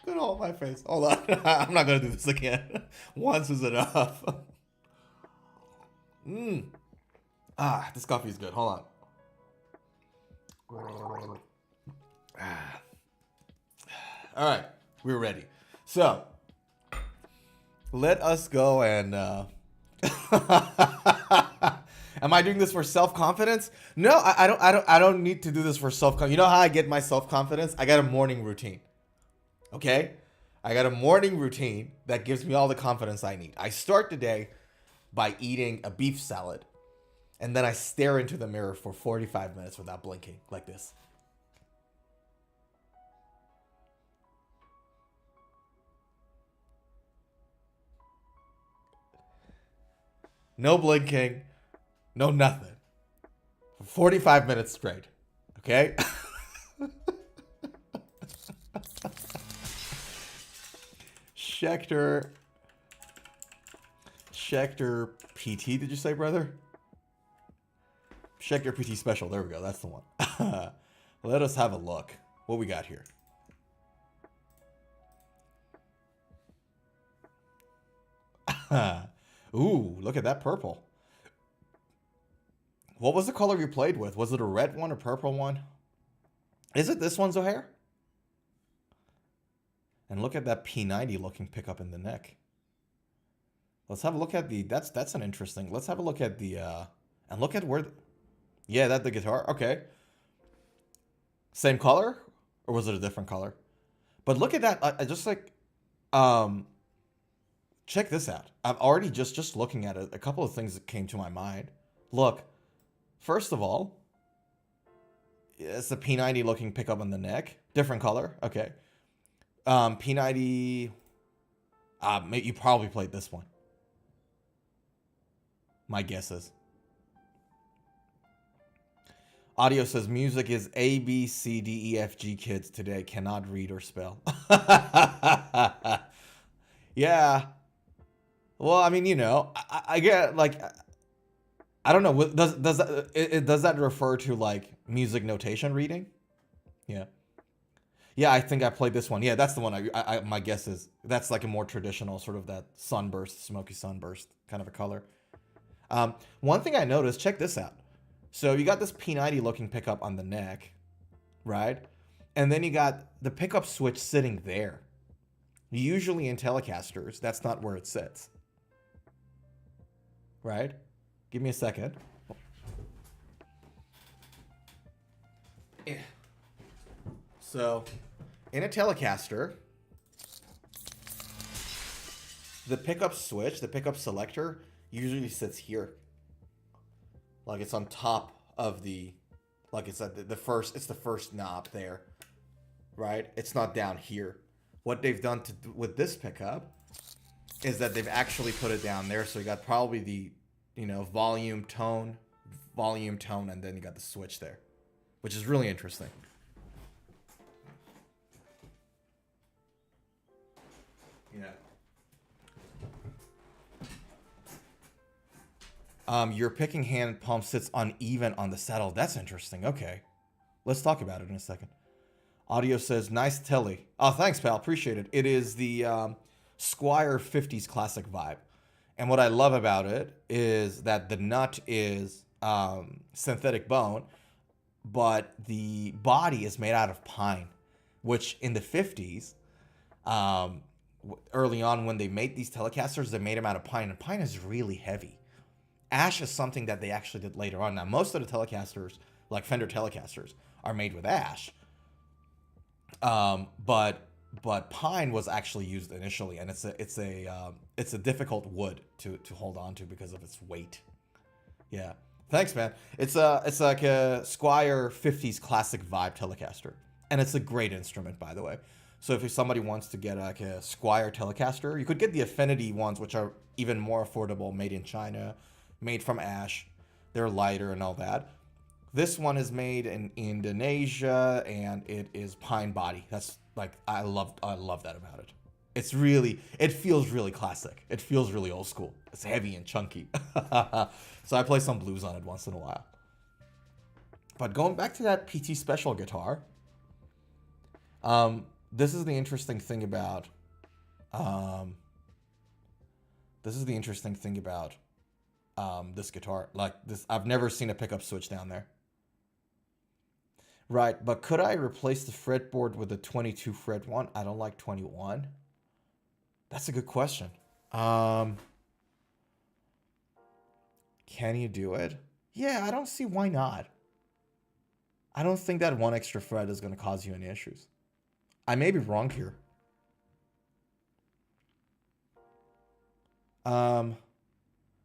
Good old my face. Hold on. I'm not gonna do this again. Once is enough. This coffee is good. Hold on. All right, we're ready. So let us go and. Am I doing this for self-confidence? No, I don't need to do this for self-confidence. You know how I get my self-confidence? I got a morning routine. Okay? I got a morning routine that gives me all the confidence I need. I start the day by eating a beef salad, and then I stare into the mirror for 45 minutes without blinking, like this. No blinking, no nothing. For 45 minutes straight. Okay? Schecter PT, did you say, brother? Schecter PT Special. There we go. That's the one. Let us have a look. What we got here? Ooh, look at that purple. What was the color you played with? Was it a red one or purple one? Is it this one, Zohair? And look at that P90 looking pickup in the neck. Let's have a look at the, that's an interesting, let's have a look at the, and look at where, yeah, that the guitar, okay. Same color? Or was it a different color? But look at that, I just like, check this out. I'm already just looking at it. A couple of things that came to my mind. Look, first of all, it's a P90 looking pickup on the neck. Different color. Okay. P90. You probably played this one. My guess is. Audio says music is A, B, C, D, E, F, G. Kids today cannot read or spell. Yeah. Well, I mean, I get like I don't know. Does does that refer to like music notation reading? Yeah. Yeah, I think I played this one. Yeah, that's the one. My guess is that's like a more traditional sort of that sunburst, smoky sunburst kind of a color. One thing I noticed, check this out. So you got this P90 looking pickup on the neck, right? And then you got the pickup switch sitting there. Usually in Telecasters, that's not where it sits, right? Give me a second. Yeah. So, in a Telecaster, the pickup switch, the pickup selector, usually sits here. Like it's on top of the, like it's at the first, it's the first knob there, right? It's not down here. What they've done with this pickup is that they've actually put it down there. So you got probably the, volume, tone, and then you got the switch there, which is really interesting. Yeah. Your picking hand palm sits uneven on the saddle. That's interesting. Okay. Let's talk about it in a second. Audio says, nice Tele. Oh, thanks, pal. Appreciate it. It is the Squire 50s classic vibe. And what I love about it is that the nut is synthetic bone, but the body is made out of pine, which in the 50s, early on when they made these Telecasters, they made them out of pine, and pine is really heavy. Ash is something that they actually did later on. Now, most of the Telecasters, like Fender Telecasters, are made with ash. But pine was actually used initially, and it's a difficult wood to hold on to because of its weight. Yeah, thanks, man. It's like a Squire 50s classic vibe Telecaster, and it's a great instrument, by the way. So if somebody wants to get like a Squire Telecaster, you could get the Affinity ones, which are even more affordable, made in China, made from ash. They're lighter and all that. This one is made in Indonesia, and it is pine body. That's like I love that about it. It feels really classic. It feels really old school. It's heavy and chunky. So I play some blues on it once in a while. But going back to that PT Special guitar, this is the interesting thing about this guitar. Like this, I've never seen a pickup switch down there. Right, but could I replace the fretboard with a 22 fret one? I don't like 21. That's a good question. Can you do it? Yeah, I don't see why not. I don't think that one extra fret is going to cause you any issues. I may be wrong here.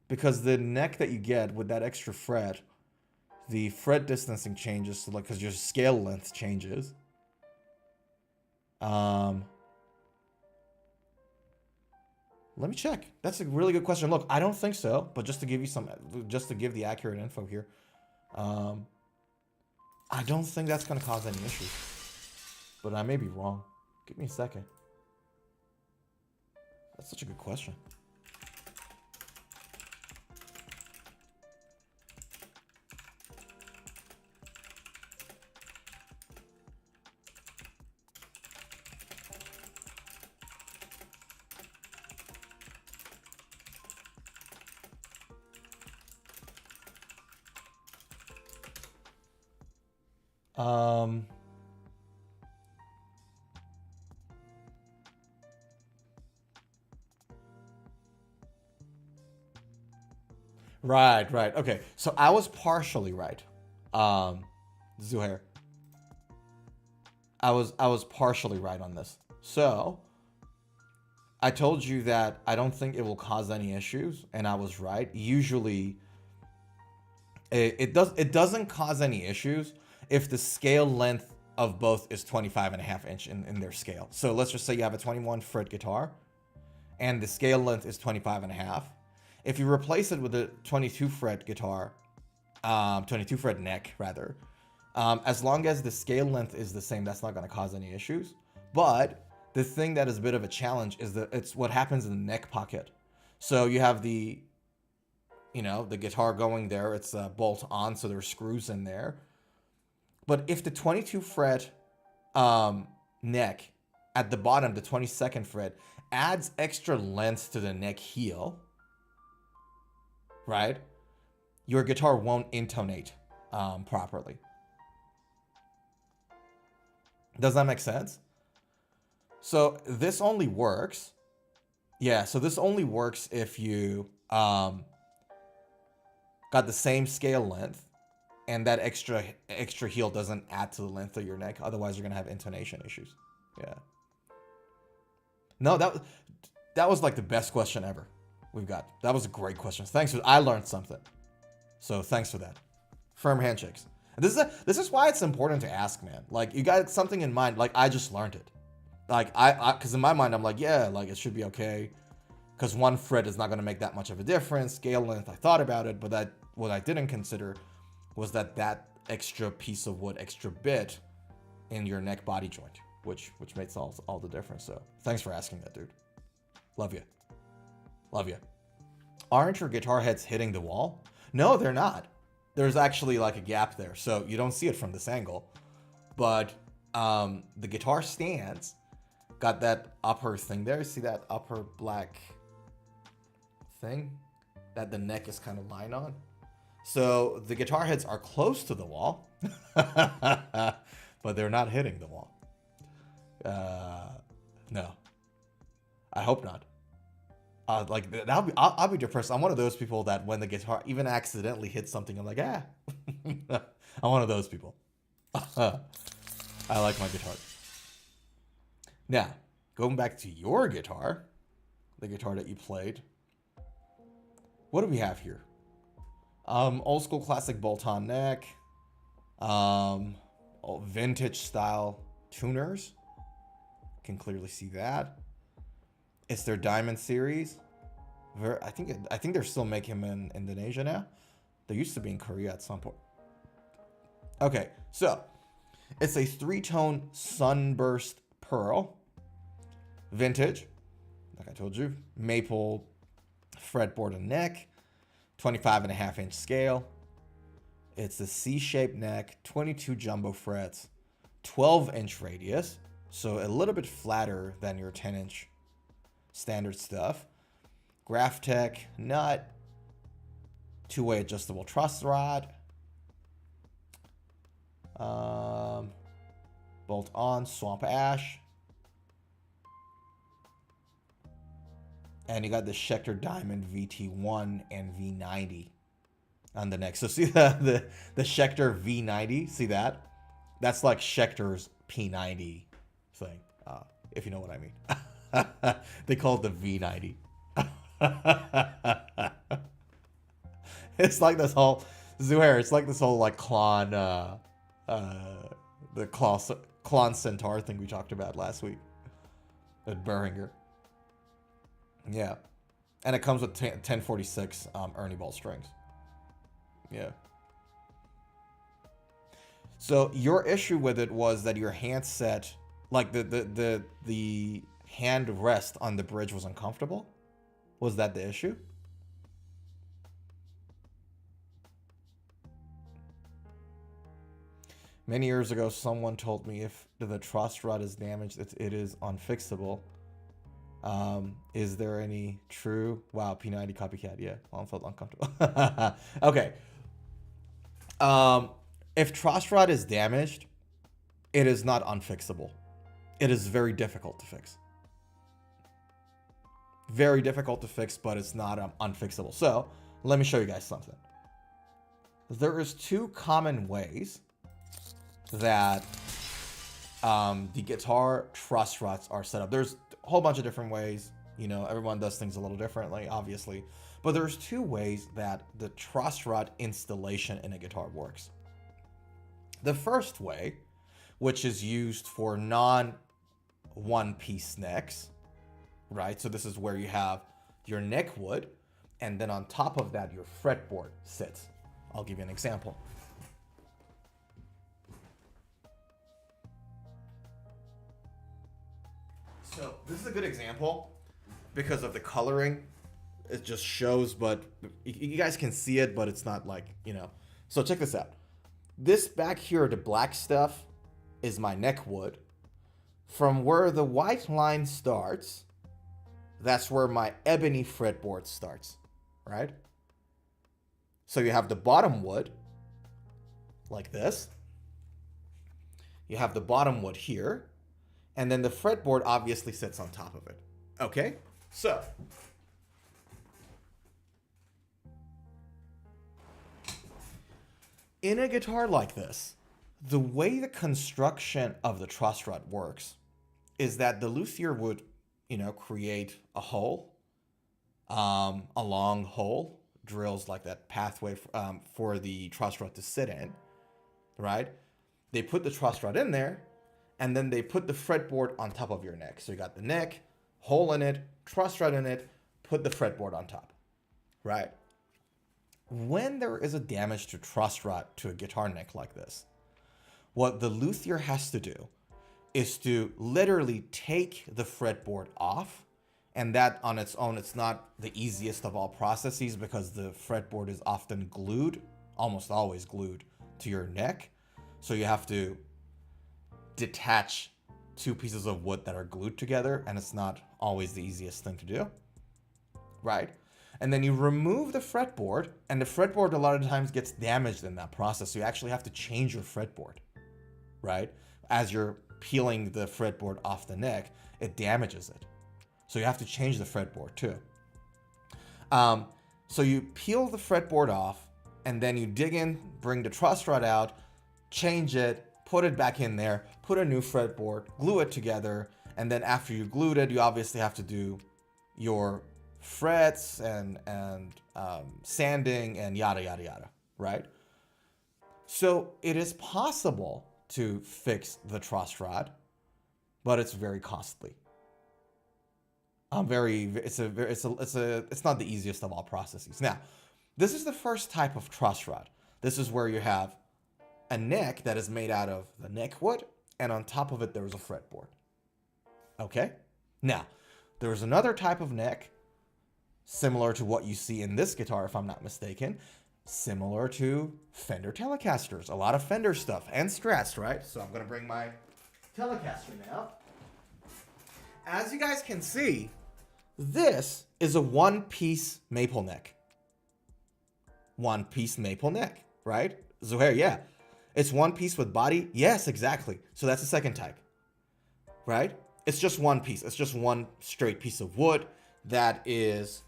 Because the neck that you get with that extra fret, the fret distancing changes, so like because your scale length changes. Let me check. That's a really good question. Look, I don't think so, but just to give the accurate info here, I don't think that's gonna cause any issues, but I may be wrong. Give me a second. That's such a good question. Right. Okay, so I was partially right. Zuhair. I was partially right on this. So I told you that I don't think it will cause any issues, and I was right. Usually, it doesn't cause any issues if the scale length of both is 25.5 inch in their scale. So let's just say you have a 21 fret guitar, and the scale length is 25.5. If you replace it with a 22 fret guitar, 22 fret neck rather, as long as the scale length is the same, that's not going to cause any issues. But The thing that is a bit of a challenge is that it's what happens in the neck pocket. So you have the, the guitar going there. It's a bolt on, so there's screws in there. But if the 22 fret neck at the bottom, the 22nd fret, adds extra length to the neck heel, right? Your guitar won't intonate properly. Does that make sense? So this only works. Yeah, so this only works if you got the same scale length and that extra heel doesn't add to the length of your neck. Otherwise, you're going to have intonation issues. Yeah. No, that was like the best question ever we've got. That was a great question. I learned something. So thanks for that. Firm handshakes. This is why it's important to ask, man. Like, you got something in mind. Like, I just learned it. Like, because in my mind, I'm like, yeah, like, it should be okay. Because one fret is not going to make that much of a difference. Scale length, I thought about it, but what I didn't consider was that extra piece of wood, extra bit in your neck body joint, which makes all the difference. So thanks for asking that, dude. Love you. Love you. Aren't your guitar heads hitting the wall? No, they're not. There's actually like a gap there, so you don't see it from this angle. But the guitar stands got that upper thing there. See that upper black thing that the neck is kind of lying on? So the guitar heads are close to the wall, but they're not hitting the wall. No, I hope not. Like I'll be depressed. I'm one of those people that when the guitar even accidentally hits something, I'm like, I'm one of those people. I like my guitar. Now, going back to your guitar, the guitar that you played. What do we have here? Old school classic bolt-on neck. Vintage style tuners. Can clearly see that. It's their Diamond series. I think they're still making them in Indonesia now. They used to be in Korea at some point. Okay, so it's a 3-tone sunburst pearl. Vintage, like I told you. Maple fretboard and neck. 25.5-inch scale. It's a C-shaped neck. 22 jumbo frets. 12-inch radius. So a little bit flatter than your 10-inch standard stuff. Graph Tech nut. 2-way adjustable truss rod. Bolt on swamp ash. And you got the Schecter Diamond VT1 and V90 on the neck. So see the Schecter V90? See that? That's like Schecter's P90 thing, if you know what I mean. They call it the V90. It's like this whole Zuhair. It's like this whole like Klon, the Klon Centaur thing we talked about last week at Beringer. Yeah, and it comes with 1046 Ernie Ball strings. Yeah. So your issue with it was that your handset, like the hand rest on the bridge was uncomfortable? Was that the issue? Many years ago, someone told me if the truss rod is damaged, it is unfixable. Is there any true? Wow, P90 copycat. Yeah, I felt uncomfortable. Okay. If truss rod is damaged, it is not unfixable. It is very difficult to fix. Very difficult to fix, but it's not unfixable. So let me show you guys something. There is 2 common ways that the guitar truss rods are set up. There's a whole bunch of different ways. You know, everyone does things a little differently, obviously. But there's 2 ways that the truss rod installation in a guitar works. The first way, which is used for non-one-piece necks, right? So this is where you have your neck wood, and then on top of that, your fretboard sits. I'll give you an example. So this is a good example because of the coloring. It just shows, but you guys can see it, but it's not like, you know. So check this out. This back here, the black stuff, is my neck wood. From where the white line starts, that's where my ebony fretboard starts, right? So you have the bottom wood, like this. You have the bottom wood here, and then the fretboard obviously sits on top of it. Okay? So, in a guitar like this, the way the construction of the truss rod works is that the luthier would, you know, create a hole, a long hole, drills like that pathway for the truss rod to sit in, right? They put the truss rod in there, and then they put the fretboard on top of your neck. So you got the neck, hole in it, truss rod in it, put the fretboard on top, right? When there is a damage to truss rod to a guitar neck like this, what the luthier has to do is to literally take the fretboard off, and that on its own, it's not the easiest of all processes because the fretboard is often glued, almost always glued to your neck. So you have to detach two pieces of wood that are glued together, and it's not always the easiest thing to do, right? And then you remove the fretboard, and the fretboard a lot of times gets damaged in that process. So you actually have to change your fretboard, right? As you're peeling the fretboard off the neck, it damages it. So you have to change the fretboard too. So you peel the fretboard off, and then you dig in, bring the truss rod out, change it, put it back in there, put a new fretboard, glue it together, and then after you glued it, you obviously have to do your frets and sanding and yada yada yada, right? So it is possible to fix the truss rod, but it's very costly. It's not the easiest of all processes. Now, this is the first type of truss rod. This is where you have a neck that is made out of the neck wood, and on top of it there is a fretboard. Okay? Now, there's another type of neck, similar to what you see in this guitar, if I'm not mistaken, similar to Fender Telecasters. A lot of Fender stuff and Strats, right? So I'm gonna bring my Telecaster now. As you guys can see, this is a one-piece maple neck. One-piece maple neck, right? Zuhair, yeah. It's one piece with body. Yes, exactly. So that's the second type, right? It's just one piece. It's just one straight piece of wood that is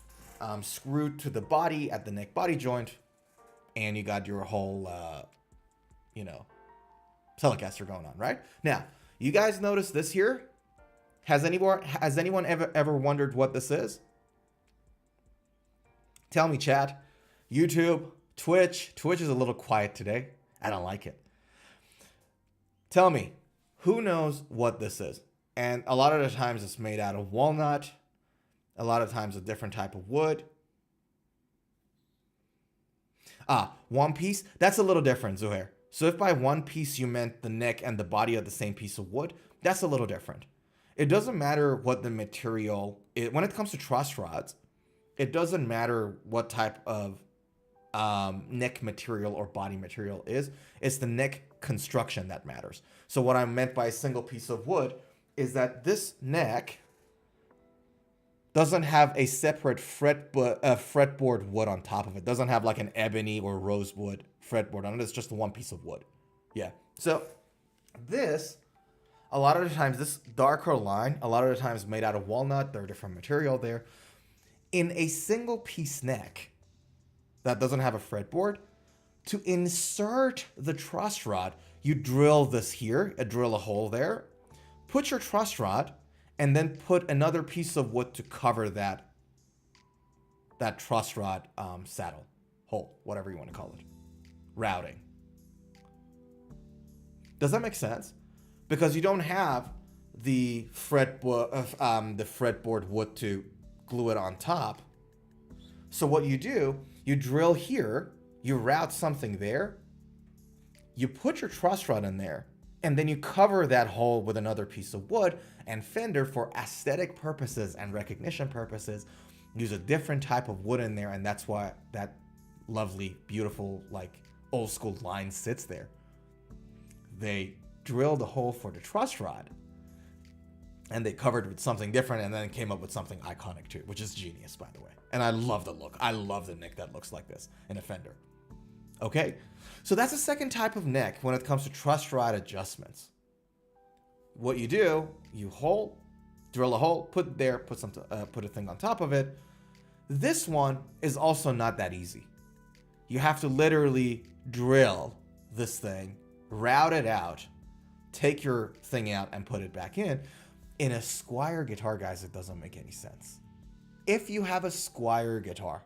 screwed to the body at the neck body joint, and you got your whole, Telecaster going on, right? Now, you guys notice this here? Has anyone ever wondered what this is? Tell me, chat. YouTube, Twitch. Twitch is a little quiet today. I don't like it. Tell me, who knows what this is? And a lot of the times it's made out of walnut. A lot of times a different type of wood. One piece? That's a little different, Zuhair. So if by one piece you meant the neck and the body of the same piece of wood, that's a little different. It doesn't matter what the material is. When it comes to truss rods, it doesn't matter what type of neck material or body material is. It's the neck construction that matters. So what I meant by a single piece of wood is that this neck doesn't have a separate fretboard wood on top of it. Doesn't have like an ebony or rosewood fretboard on it. It's just one piece of wood. Yeah. So this, a lot of the times, this darker line, a lot of the times made out of walnut. There are different material there. In a single piece neck that doesn't have a fretboard, to insert the truss rod, you drill this here, drill a hole there, put your truss rod, and then put another piece of wood to cover that truss rod saddle hole, whatever you want to call it, routing. Does that make sense? Because you don't have the fretboard wood to glue it on top. So what you do, you drill here, you route something there, you put your truss rod in there, And then you cover that hole with another piece of wood, and Fender, for aesthetic purposes and recognition purposes, use a different type of wood in there, and that's why that lovely, beautiful, like old school line sits there. They drilled a hole for the truss rod, and they covered with something different, and then came up with something iconic too, which is genius, by the way. And I love the look. I love the neck that looks like this in a Fender. Okay, so that's a second type of neck when it comes to truss rod adjustments. What you do, you drill a hole, put a thing on top of it. This one is also not that easy. You have to literally drill this thing, route it out, take your thing out, and put it back in. In a Squier guitar, guys, it doesn't make any sense. If you have a Squier guitar,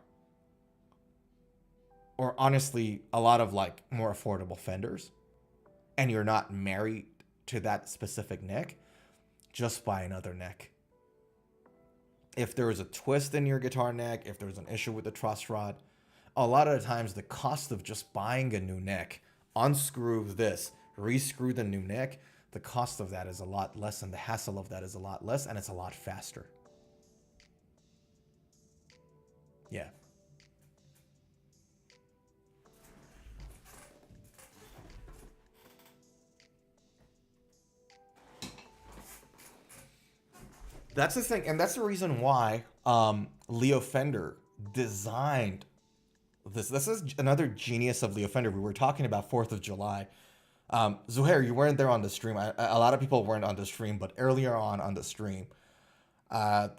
or honestly, a lot of like more affordable Fenders, and you're not married to that specific neck, just buy another neck. If there is a twist in your guitar neck, if there's an issue with the truss rod, a lot of the times the cost of just buying a new neck, unscrew this, rescrew the new neck, the cost of that is a lot less, and the hassle of that is a lot less, and it's a lot faster. Yeah. That's the thing, and that's the reason why Leo Fender designed this. This is another genius of Leo Fender. We were talking about 4th of July. Zuhair, you weren't there on the stream. A lot of people weren't on the stream, but earlier on the stream, I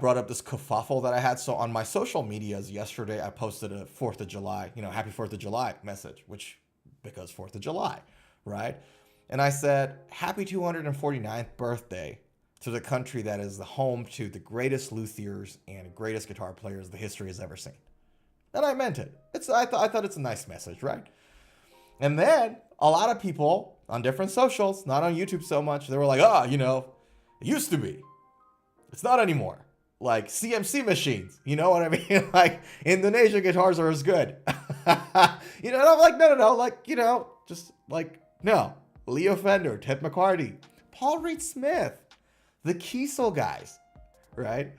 brought up this kerfuffle that I had. So on my social medias yesterday, I posted a 4th of July, happy 4th of July message, because 4th of July, right? And I said, happy 249th birthday to the country that is the home to the greatest luthiers and greatest guitar players the history has ever seen. And I meant it. I thought it's a nice message, right? And then a lot of people on different socials, not on YouTube so much, they were like, it used to be. It's not anymore. Like CMC machines, you know what I mean? Like Indonesian guitars are as good. And I'm like, no, like, just like, no. Leo Fender, Ted McCarty, Paul Reed Smith, the Kiesel guys, right?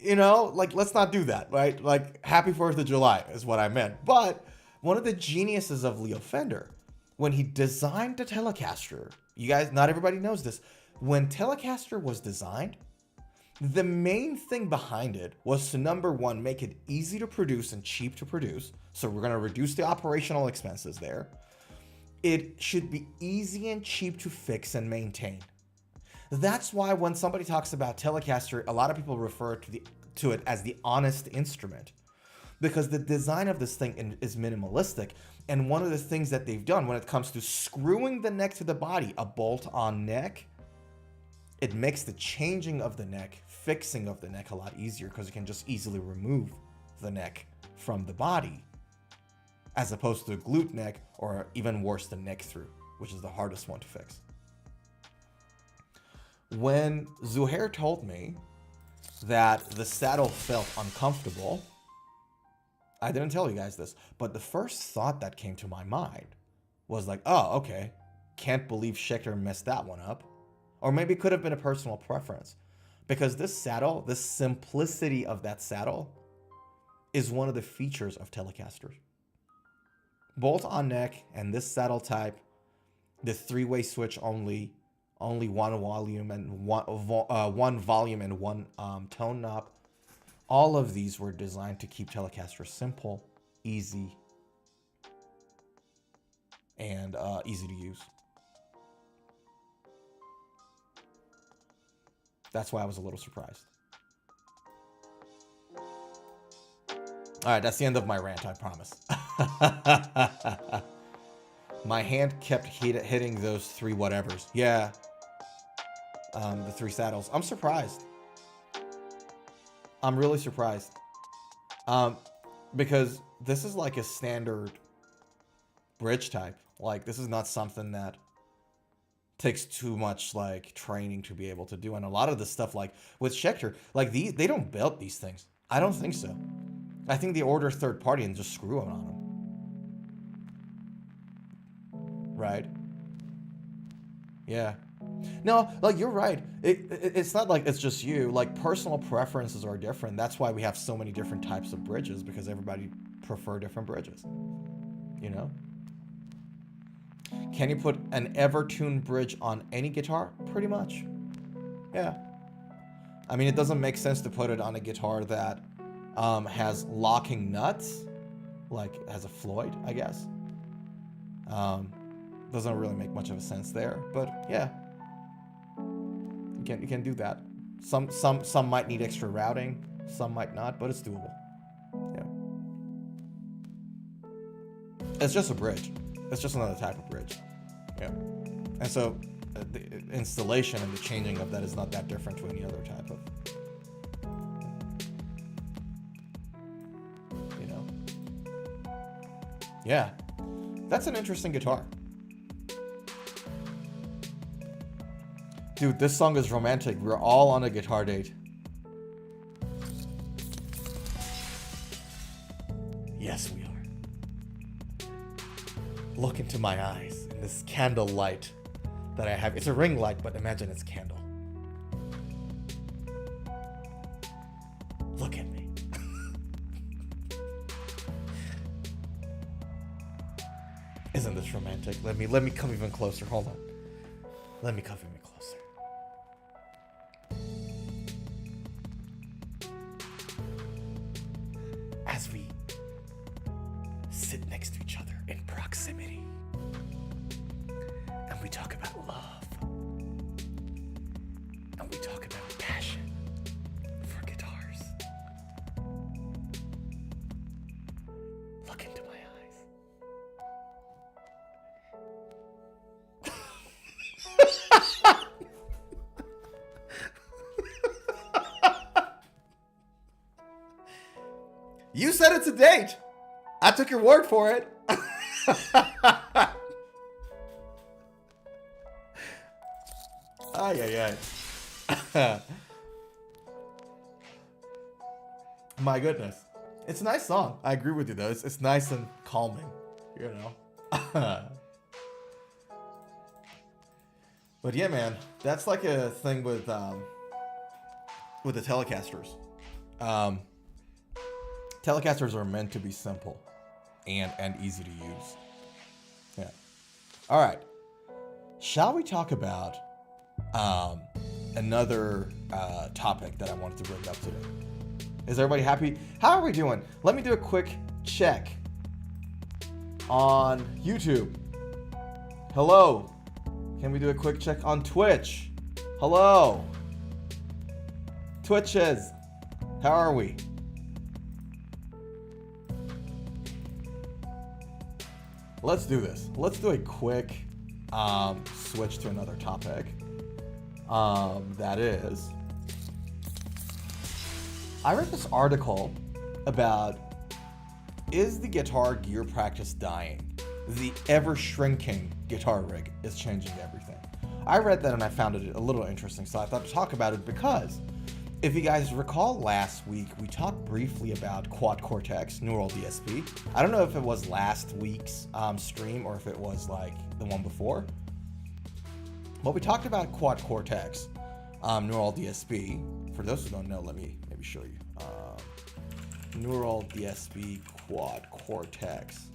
Like, let's not do that, right? Like, happy 4th of July is what I meant. But one of the geniuses of Leo Fender, when he designed the Telecaster, you guys, not everybody knows this, when Telecaster was designed, the main thing behind it was to, number one, make it easy to produce and cheap to produce. So we're going to reduce the operational expenses there. It should be easy and cheap to fix and maintain. That's why when somebody talks about Telecaster, a lot of people refer to it as the honest instrument, because the design of this thing is minimalistic. And one of the things that they've done when it comes to screwing the neck to the body, a bolt-on neck, it makes the changing of the neck, fixing of the neck a lot easier, because you can just easily remove the neck from the body, as opposed to a glute neck, or even worse, the neck through, which is the hardest one to fix. When Zuhair told me that the saddle felt uncomfortable, I didn't tell you guys this, but the first thought that came to my mind was like, oh, okay, can't believe Schecter messed that one up. Or maybe it could have been a personal preference, because this saddle, the simplicity of that saddle is one of the features of Telecasters. Bolt-on neck and this saddle type, the three-way switch only one volume and one tone knob. All of these were designed to keep Telecaster simple, easy, and easy to use. That's why I was a little surprised. All right, that's the end of my rant, I promise. My hand kept hitting those three whatevers. Yeah. The three saddles. I'm surprised. I'm really surprised. Because this is like a standard bridge type. Like, this is not something that takes too much like training to be able to do. And a lot of the stuff, like with Schecter, like they don't build these things. I don't think so. I think they order third party and just screw them on them. Right? Yeah. No, like you're right. It's not like it's just you. Like personal preferences are different. That's why we have so many different types of bridges, because everybody prefer different bridges. You know? Can you put an Evertune bridge on any guitar? Pretty much. Yeah. I mean, it doesn't make sense to put it on a guitar that has locking nuts, like has a Floyd, I guess. Doesn't really make much of a sense there, but yeah, you can do that. Some might need extra routing, some might not, but it's doable. Yeah, it's just a bridge. It's just another type of bridge. Yeah, and so the installation and the changing of that is not that different to any other type of. You know. Yeah, that's an interesting guitar. Dude, this song is romantic. We're all on a guitar date. Yes, we are. Look into my eyes in this candle light that I have. It's a ring light, but imagine it's candle. Look at me. Isn't this romantic? Let me come even closer. Hold on. Let me come even closer. As we sit next to each other in proximity, and we talk about love, and we talk about passion for guitars. Look into my eyes. You said it's a date. I took your word for it. Ay, ay, ay. My goodness. It's a nice song. I agree with you, though. It's nice and calming, you know. But yeah, man, that's like a thing with the Telecasters. Telecasters are meant to be simple and easy to use. Yeah. All right. Shall we talk about another topic that I wanted to bring up today? Is everybody happy? How are we doing? Let me do a quick check on YouTube. Hello. Can we do a quick check on Twitch? Hello. Twitches. How are we? Let's do this. Let's do a quick switch to another topic. That is, I read this article about, is the guitar gear practice dying? The ever-shrinking guitar rig is changing everything. I read that and I found it a little interesting, so I thought to talk about it because if you guys recall last week, we talked briefly about Quad Cortex, Neural DSP. I don't know if it was last week's stream or if it was like the one before. But we talked about Quad Cortex, Neural DSP. For those who don't know, let me maybe show you. Neural DSP Quad Cortex,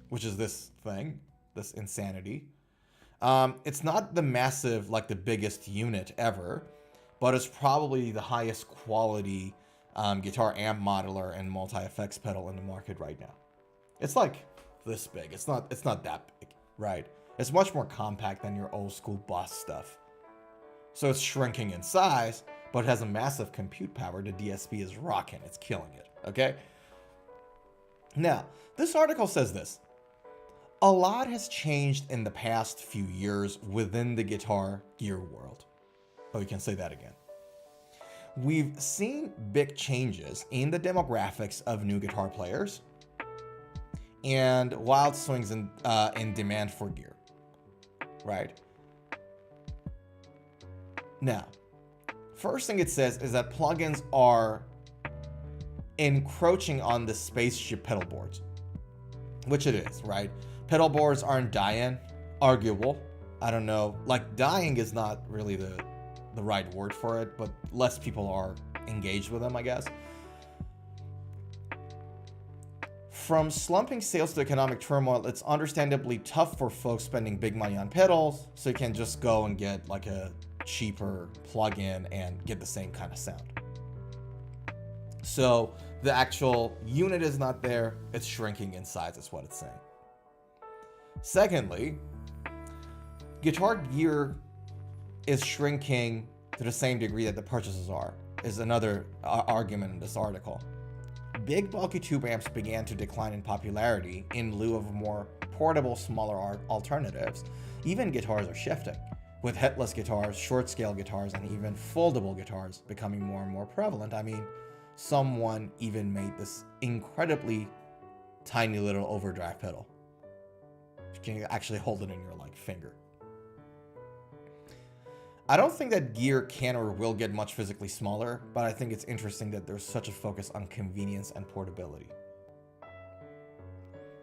which is this thing, this insanity. It's not the massive, like the biggest unit ever, but it's probably the highest quality guitar amp modeler and multi-effects pedal in the market right now. It's like this big. It's not that big, right? It's much more compact than your old school Boss stuff. So it's shrinking in size, but it has a massive compute power. The DSP is rocking. It's killing it, okay? Now, this article says this. A lot has changed in the past few years within the guitar gear world. Oh, you can say that again. We've seen big changes in the demographics of new guitar players and wild swings in demand for gear, right? Now, first thing it says is that plugins are encroaching on the spaceship pedal boards, which it is, right? Pedal boards aren't dying. arguable. I don't know. Like, dying is not really the right word for it, but less people are engaged with them, I guess. From slumping sales to economic turmoil, it's understandably tough for folks spending big money on pedals, so you can just go and get like a cheaper plug-in and get the same kind of sound. So the actual unit is not there, it's shrinking in size, is what it's saying. Secondly, guitar gear is shrinking to the same degree that the purchases are, is another argument in this article. Big bulky tube amps began to decline in popularity in lieu of more portable, smaller alternatives. Even guitars are shifting, with headless guitars, short scale guitars, and even foldable guitars becoming more and more prevalent. I mean, someone even made this incredibly tiny little overdrive pedal. You can actually hold it in your like finger. I don't think that gear can or will get much physically smaller, but I think it's interesting that there's such a focus on convenience and portability.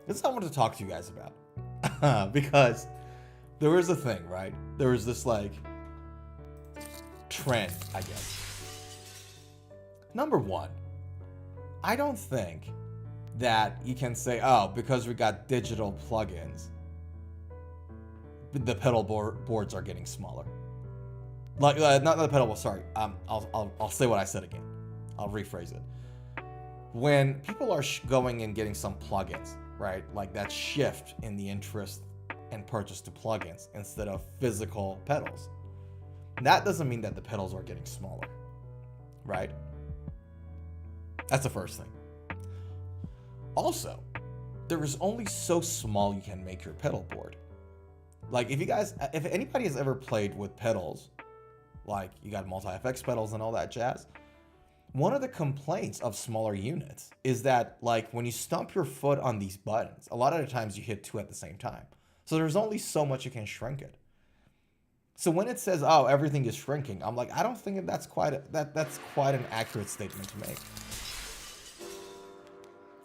This is what I want to talk to you guys about. Because there was a thing, right? There was this like trend, I guess. Number one, I don't think that you can say, oh, because we got digital plugins, the pedal boards are getting smaller. Like, not the pedal, sorry. I'll say what I said again. I'll rephrase it. When people are going and getting some plugins, right? Like that shift in the interest and purchase to plugins instead of physical pedals. That doesn't mean that the pedals are getting smaller, right? That's the first thing. Also, there is only so small you can make your pedal board. Like if anybody has ever played with pedals, like you got multi-FX pedals and all that jazz, one of the complaints of smaller units is that like when you stomp your foot on these buttons, a lot of the times you hit two at the same time. So there's only so much you can shrink it. So when it says, oh, everything is shrinking, I'm like, I don't think that's quite an accurate statement to make.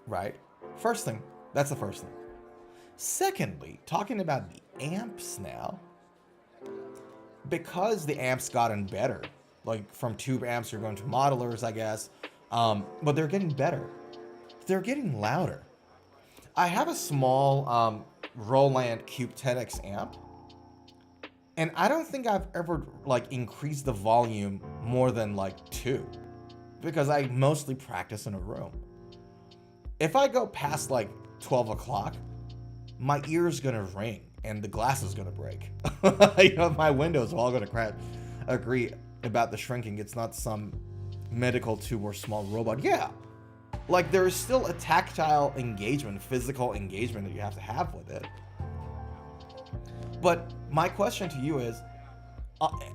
Right? That's the first thing. Secondly, talking about the amps now, because the amps gotten better, like from tube amps you're going to modelers, I guess, but they're getting better. They're getting louder. I have a small Roland Cube 10X amp, and I don't think I've ever like increased the volume more than like 2, because I mostly practice in a room. If I go past like 12 o'clock, my ear's gonna ring and the glass is gonna break. You know, my windows are all gonna crack. Agree about the shrinking. It's not some medical tube or small robot. Yeah, like there is still a tactile engagement, physical engagement that you have to have with it. But my question to you is,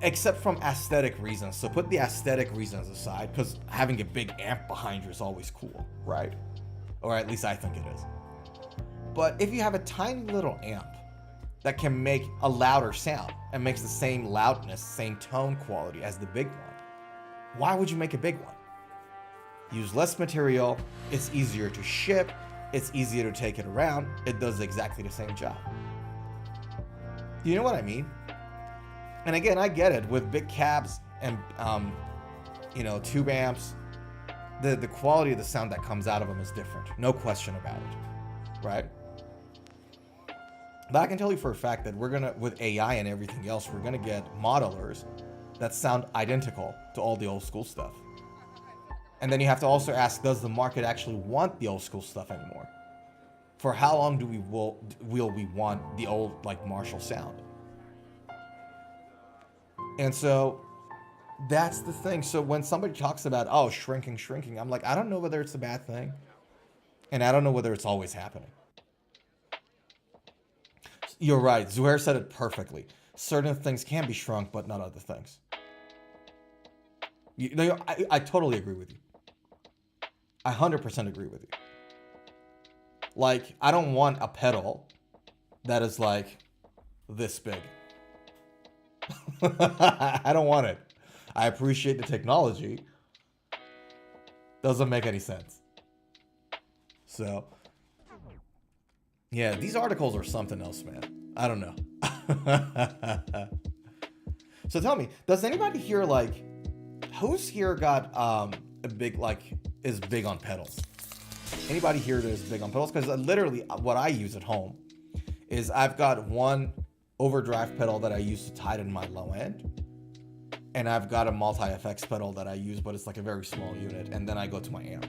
except from aesthetic reasons, so put the aesthetic reasons aside, because having a big amp behind you is always cool, right? Or at least I think it is. But if you have a tiny little amp that can make a louder sound and makes the same loudness, same tone quality as the big one, why would you make a big one? Use less material, it's easier to ship, it's easier to take it around, it does exactly the same job. You know what I mean? And again, I get it, with big cabs and tube amps, the quality of the sound that comes out of them is different, no question about it, right? But I can tell you for a fact that with AI and everything else, we're gonna get modelers that sound identical to all the old school stuff. And then you have to also ask, does the market actually want the old school stuff anymore? For how long will we want the old like Marshall sound? And so that's the thing. So when somebody talks about, oh, shrinking, I'm like, I don't know whether it's a bad thing, and I don't know whether it's always happening. You're right. Zuhair said it perfectly. Certain things can be shrunk, but not other things. I totally agree with you. I 100% agree with you. Like, I don't want a pedal that is like this big. I don't want it. I appreciate the technology. Doesn't make any sense. So, yeah, these articles are something else, man. I don't know. So tell me, does anybody here like, who's here got a big is big on pedals? Anybody here that is big on pedals? Because literally what I use at home is I've got one overdrive pedal that I use to tighten my low end, and I've got a multi-effects pedal that I use, but it's like a very small unit, and then I go to my amp.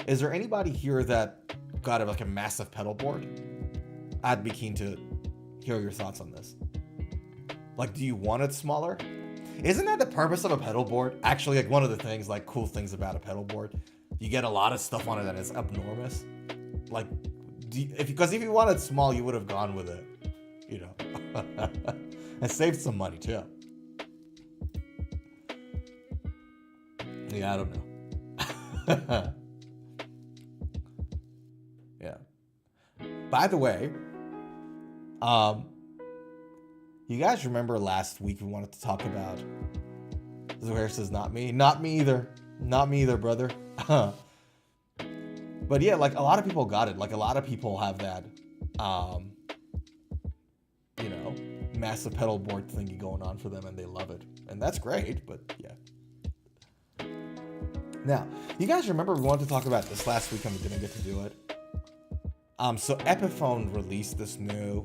Is there anybody here that got like a massive pedal board? I'd be keen to hear your thoughts on this. Like, do you want it smaller? Isn't that the purpose of a pedal board? Actually, like one of the things, like cool things about a pedal board, you get a lot of stuff on it that is abnormous. Like, because if you wanted it small, you would have gone with it, you know, and saved some money too. Yeah, I don't know. Yeah. By the way, you guys remember last week we wanted to talk about, Zuhair says not me either, brother. But yeah, like a lot of people got it. Like a lot of people have that, you know, massive pedal board thingy going on for them, and they love it, and that's great. But yeah. Now, you guys remember we wanted to talk about this last week and we didn't get to do it. So Epiphone released this new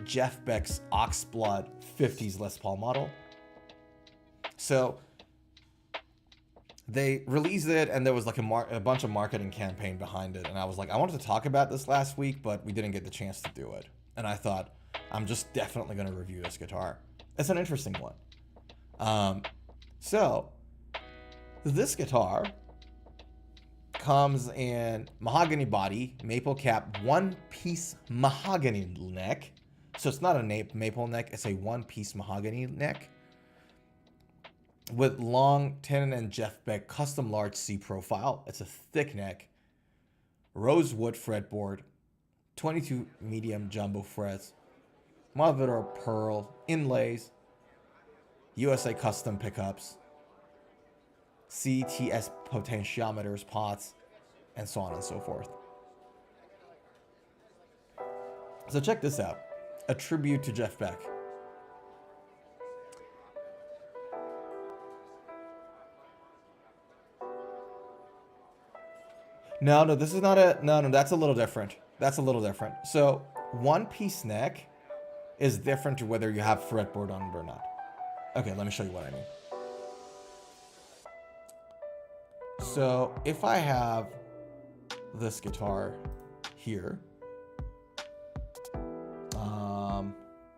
Jeff Beck's Oxblood 50s Les Paul model. So they released it, and there was like a bunch of marketing campaign behind it, and I was like, I wanted to talk about this last week, but we didn't get the chance to do it. And I thought, I'm just definitely going to review this guitar. It's an interesting one. So this guitar comes in mahogany body, maple cap, one-piece mahogany neck. So it's not a maple neck, it's a one-piece mahogany neck with long Tenon and Jeff Beck custom large C profile. It's a thick neck, rosewood fretboard, 22 medium jumbo frets, mother of pearl inlays, USA custom pickups, CTS potentiometers, pots, and so on and so forth. So check this out. A tribute to Jeff Beck. No, this is not a... No, that's a little different. That's a little different. So, one-piece neck is different to whether you have fretboard on it or not. Okay, let me show you what I mean. So, if I have this guitar here...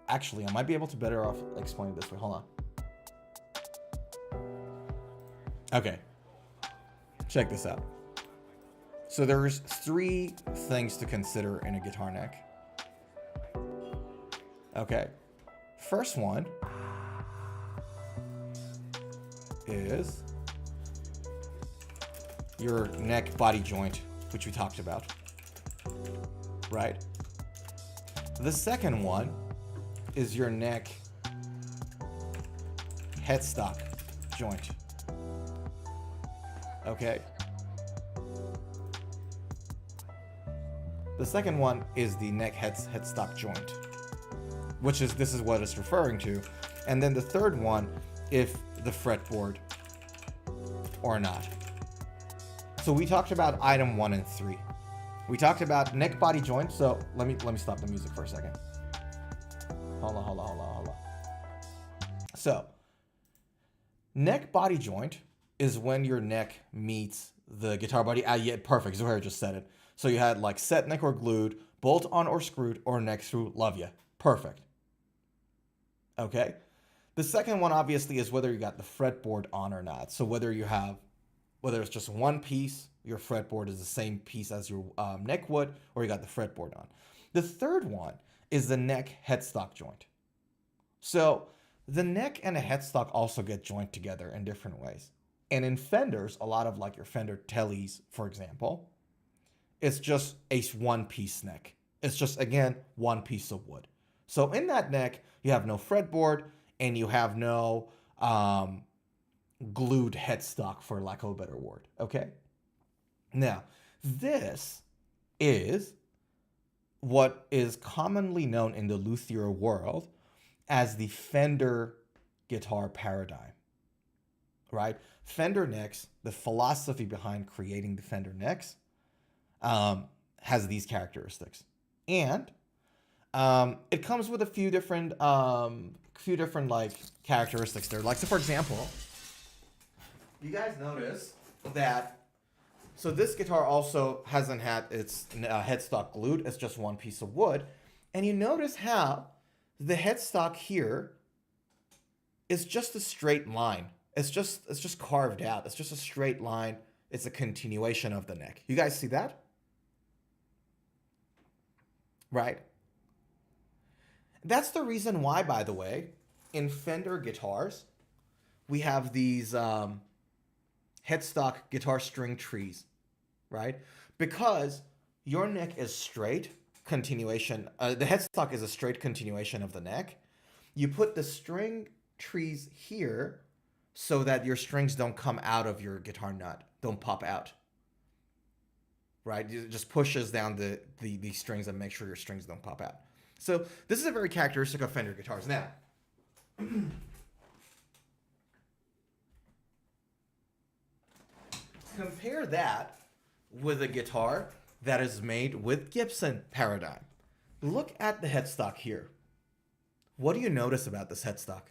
actually, I might be able to better off explain it this way. Hold on. Okay. Check this out. So there's three things to consider in a guitar neck. Okay. First one is your neck body joint, which we talked about. Right? The second one is your neck headstock joint. Okay. The second one is the neck headstock joint, which is, this is what it's referring to. And then the third one, if the fretboard or not. So we talked about item 1 and 3. We talked about neck body joint. So let me stop the music for a second. Hold on. So, neck body joint is when your neck meets the guitar body. Yeah, perfect. Zuhair just said it. So you had like set neck or glued, bolt on or screwed, or neck through. Love ya. Perfect. Okay. The second one obviously is whether you got the fretboard on or not. So whether it's just one piece, your fretboard is the same piece as your neck wood, or you got the fretboard on. The third one is the neck headstock joint. So the neck and the headstock also get joined together in different ways. And in Fenders, a lot of like your Fender Teles, for example, it's just a one-piece neck. It's just, again, one piece of wood. So in that neck, you have no fretboard and you have no glued headstock, for lack of a better word. Okay? Now, this is what is commonly known in the luthier world as the Fender guitar paradigm, right? Fender necks, the philosophy behind creating the Fender necks, has these characteristics. And it comes with a few different like characteristics there. Like, so for example, you guys notice that, so this guitar also hasn't had its headstock glued. It's just one piece of wood. And you notice how the headstock here is just a straight line. It's just carved out. It's just a straight line. It's a continuation of the neck. You guys see that? Right? That's the reason why, by the way, in Fender guitars, we have these headstock guitar string trees, right? Because your neck is straight, continuation, the headstock is a straight continuation of the neck. You put the string trees here so that your strings don't come out of your guitar nut, don't pop out, right? It just pushes down the strings and make sure your strings don't pop out. So this is a very characteristic of Fender guitars. Now, compare that with a guitar that is made with Gibson paradigm. Look at the headstock here. What do you notice about this headstock?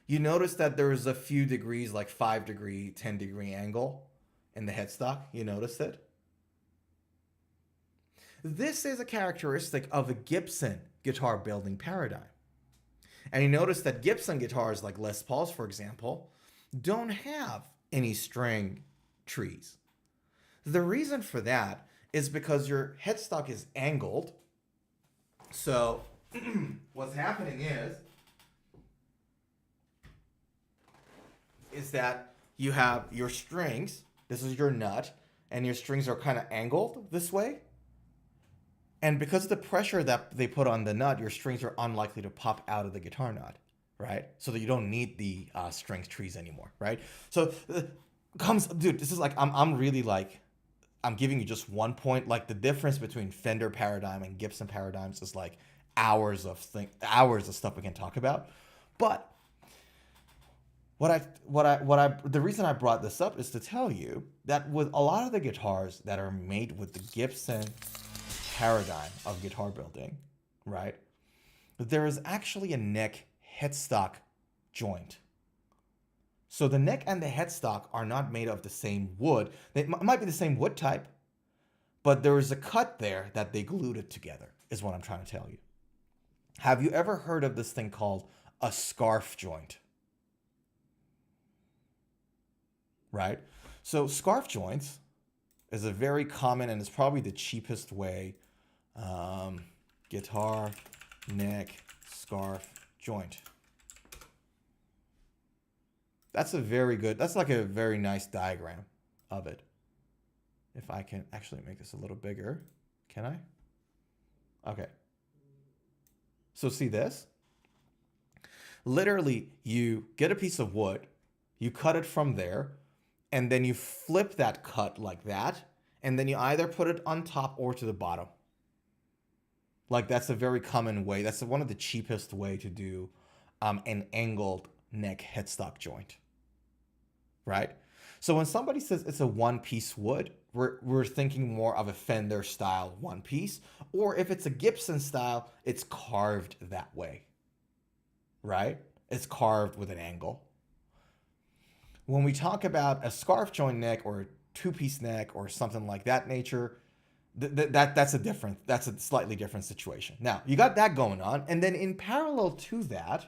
You notice that there's a few degrees, like 5 degree, 10 degree angle in the headstock. You noticed it? This is a characteristic of a Gibson guitar building paradigm. And you notice that Gibson guitars like Les Pauls, for example, don't have any string trees. The reason for that is because your headstock is angled. So what's happening is that you have your strings, this is your nut, and your strings are kind of angled this way. And because of the pressure that they put on the nut, your strings are unlikely to pop out of the guitar nut, right? So that you don't need the string trees anymore, right? So dude, this is like, I'm really like, I'm giving you just 1 point. Like the difference between Fender paradigm and Gibson paradigms is like hours of stuff we can talk about. But the reason I brought this up is to tell you that with a lot of the guitars that are made with the Gibson paradigm of guitar building, right, there is actually a neck headstock joint. So the neck and the headstock are not made of the same wood. They might be the same wood type, but there is a cut there that they glued it together, is what I'm trying to tell you. Have you ever heard of this thing called a scarf joint? Right? So scarf joints is a very common, and it's probably the cheapest way, guitar neck scarf joint. That's like a very nice diagram of it. If I can actually make this a little bigger, can I? Okay. So see this? Literally, you get a piece of wood, you cut it from there, and then you flip that cut like that, and then you either put it on top or to the bottom. Like that's a very common way. That's one of the cheapest way to do an angled neck headstock joint, right? So when somebody says it's a one-piece wood, we're thinking more of a Fender style one piece, or if it's a Gibson style, it's carved that way, right? It's carved with an angle. When we talk about a scarf joint neck or a two-piece neck or something like that nature, that's a slightly different situation. Now, you got that going on, and then in parallel to that,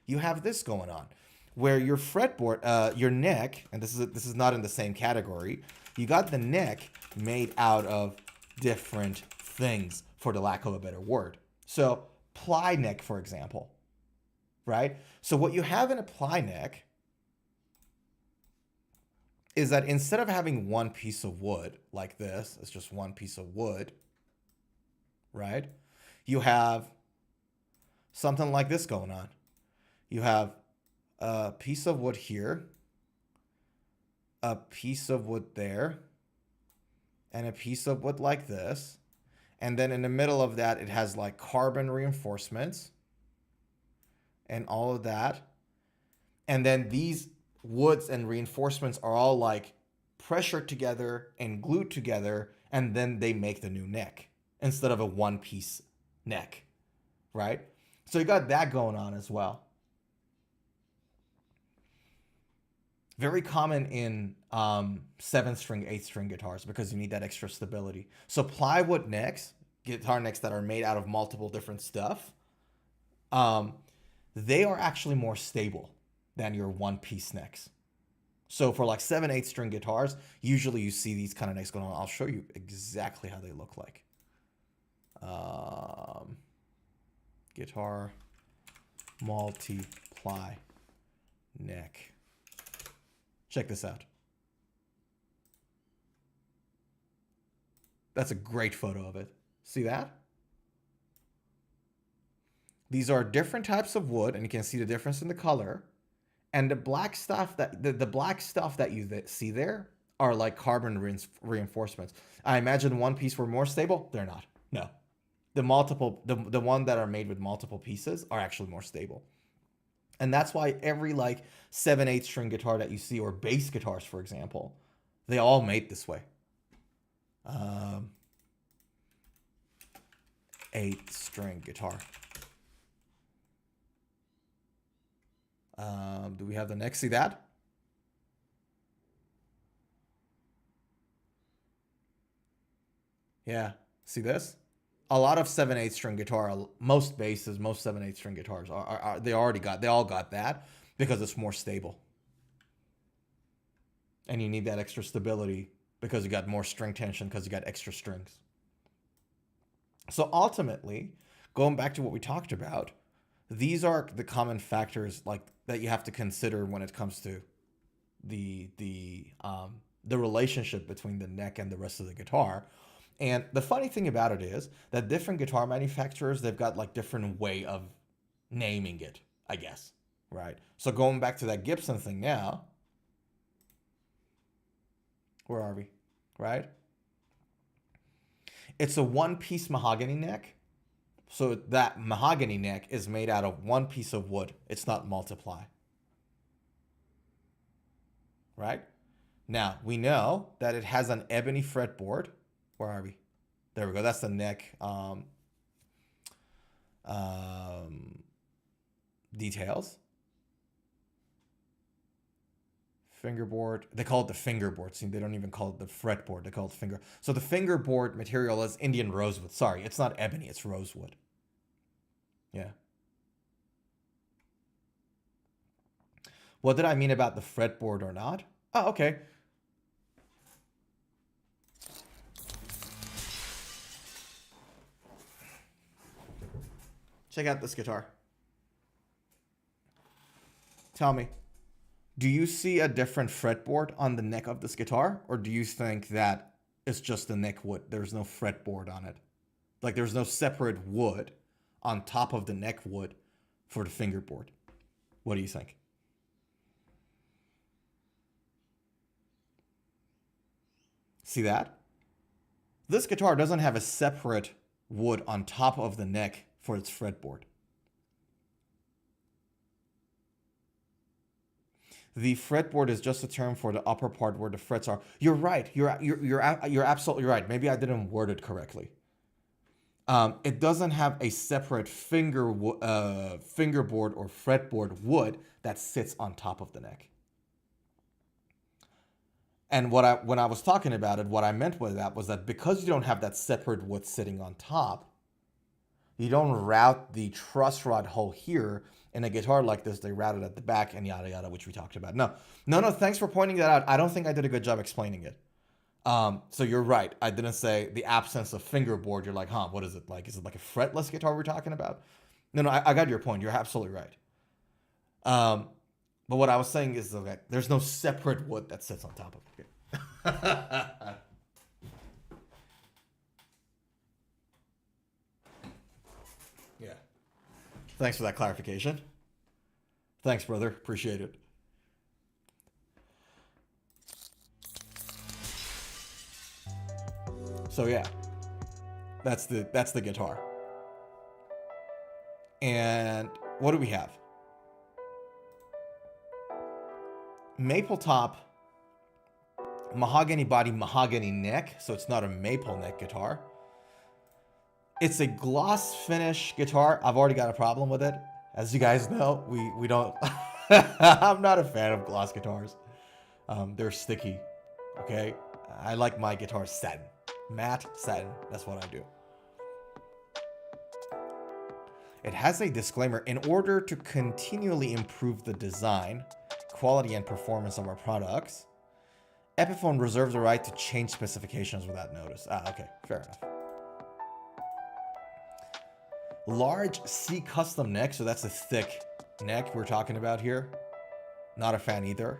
you have this going on, where your fretboard, your neck, and this is not in the same category, you got the neck made out of different things, for the lack of a better word. So, ply neck, for example, right? So what you have in a ply neck is that instead of having one piece of wood like this, it's just one piece of wood, right? You have something like this going on. You have a piece of wood here, a piece of wood there, and a piece of wood like this. And then in the middle of that, it has like carbon reinforcements and all of that. And then these woods and reinforcements are all like pressured together and glued together, and then they make the new neck instead of a one-piece neck, right? So you got that going on as well. Very common in 7-string, 8-string guitars because you need that extra stability. So plywood necks, guitar necks that are made out of multiple different stuff, they are actually more stable than your one-piece necks. So for like 7, 8-string guitars, usually you see these kind of necks going on. I'll show you exactly how they look like. Guitar multiply neck. Check this out. That's a great photo of it. See that? These are different types of wood, and you can see the difference in the color. And the black stuff that the black stuff that you see there are like carbon reinforcements. I imagine one piece were more stable. They're not. No, the one that are made with multiple pieces are actually more stable. And that's why every like 7, 8-string guitar that you see, or bass guitars, for example, they all made this way. 8-string guitar. Do we have the neck? See that? Yeah. See this? A lot of 7, 8-string guitar, most basses, most 7, 8-string guitars they all got that because it's more stable. And you need that extra stability because you got more string tension because you got extra strings. So ultimately, going back to what we talked about, these are the common factors like that you have to consider when it comes to the relationship between the neck and the rest of the guitar. And the funny thing about it is that different guitar manufacturers, they've got like different way of naming it, I guess, right? So going back to that Gibson thing now, where are we, right? It's a one-piece mahogany neck. So that mahogany neck is made out of one piece of wood. It's not multiply, right? Now, we know that it has an ebony fretboard. Where are we? There we go. That's the neck details. Fingerboard. They call it the fingerboard. See, they don't even call it the fretboard. They call it finger. So the fingerboard material is Indian rosewood. Sorry, it's not ebony. It's rosewood. Yeah. What did I mean about the fretboard or not? Oh, okay. Check out this guitar. Tell me, do you see a different fretboard on the neck of this guitar? Or do you think that it's just the neck wood? There's no fretboard on it. Like there's no separate wood on top of the neck wood for the fingerboard. What do you think? See that? This guitar doesn't have a separate wood on top of the neck for its fretboard. The fretboard is just a term for the upper part where the frets are. You're right. You're absolutely right. Maybe I didn't word it correctly. It doesn't have a separate fingerboard or fretboard wood that sits on top of the neck. And when I was talking about it, what I meant with that was that because you don't have that separate wood sitting on top, you don't route the truss rod hole here. In a guitar like this, they route it at the back and yada yada, which we talked about. No, thanks for pointing that out. I don't think I did a good job explaining it. So you're right. I didn't say the absence of fingerboard. You're like, huh, what is it like? Is it like a fretless guitar we're talking about? No, I got your point. You're absolutely right. But what I was saying is that there's no separate wood that sits on top of it. Yeah. Thanks for that clarification. Thanks, brother. Appreciate it. So yeah, that's the guitar. And what do we have? Maple top, mahogany body, mahogany neck, so it's not a maple neck guitar. It's a gloss finish guitar. I've already got a problem with it. As you guys know, we don't... I'm not a fan of gloss guitars. They're sticky, okay? I like my guitars satin. Matte satin, that's what I do. It has a disclaimer. In order to continually improve the design, quality, and performance of our products, Epiphone reserves the right to change specifications without notice. Okay, fair enough. Large C custom neck, so that's a thick neck we're talking about here. Not a fan either,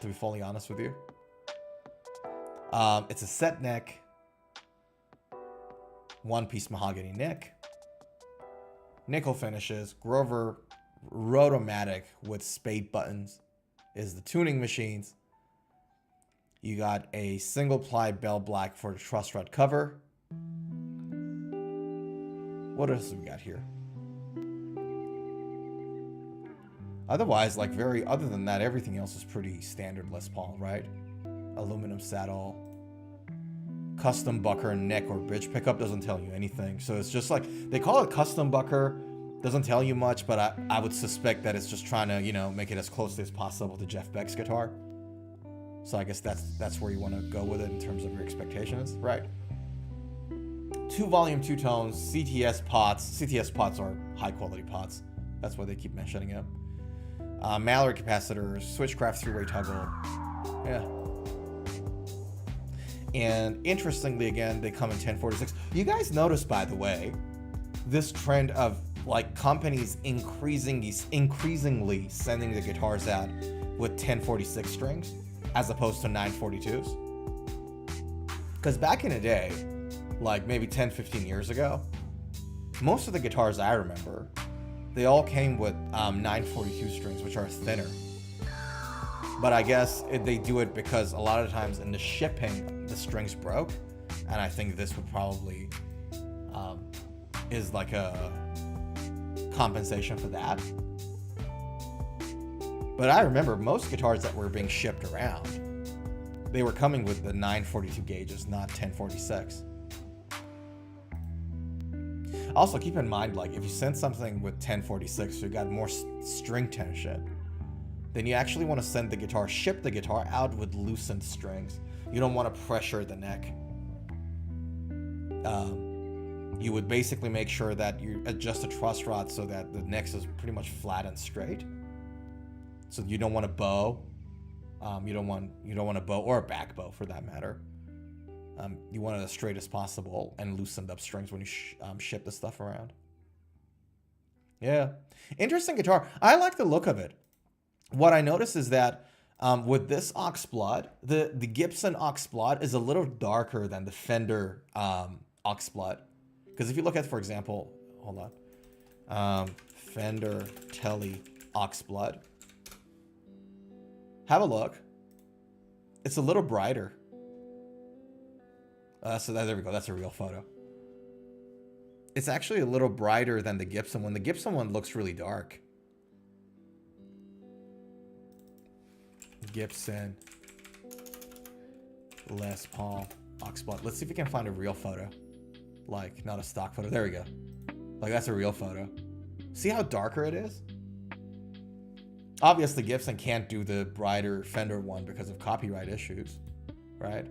to be fully honest with you. It's a set neck, one-piece mahogany neck, nickel finishes, Grover Rotomatic with spade buttons is the tuning machines. You got a single ply bell black for the truss rod cover. What else have we got here? Otherwise, like other than that, everything else is pretty standard Les Paul, right? Aluminum saddle, custom bucker neck or bridge pickup doesn't tell you anything. So it's just like, they call it custom bucker, doesn't tell you much, but I would suspect that it's just trying to, you know, make it as close as possible to Jeff Beck's guitar. So I guess that's where you want to go with it in terms of your expectations, right? 2 volume, 2 tones, CTS pots. CTS pots are high quality pots. That's why they keep mentioning it. Mallory capacitors, switchcraft 3-way toggle. Yeah. And interestingly, again, they come in 1046. You guys notice, by the way, this trend of like companies increasingly sending the guitars out with 1046 strings as opposed to 942s. Because back in the day, like maybe 10, 15 years ago, most of the guitars I remember, they all came with 942 strings, which are thinner. But I guess they do it because a lot of times in the shipping, the strings broke. And I think this would probably is like a compensation for that. But I remember most guitars that were being shipped around, they were coming with the 942 gauges, not 1046. Also, keep in mind, like, if you send something with 1046, so you got more string tension, then you actually want to send the guitar, ship the guitar out with loosened strings. You don't want to pressure the neck. You would basically make sure that you adjust the truss rod so that the neck is pretty much flat and straight. So you don't want a bow. You don't want a bow or a back bow for that matter. You want it as straight as possible and loosened up strings when you ship the stuff around. Yeah, interesting guitar. I like the look of it. What I noticed is that with this Oxblood, the Gibson Oxblood is a little darker than the Fender Oxblood. Because if you look at, for example, hold on, Fender Tele Oxblood. Have a look. It's a little brighter. So there we go. That's a real photo. It's actually a little brighter than the Gibson one. The Gibson one looks really dark. Gibson Les Paul Oxblood. Let's see if we can find a real photo. Like, not a stock photo. There we go. Like, that's a real photo. See how darker it is? Obviously, Gibson can't do the brighter Fender one because of copyright issues, right?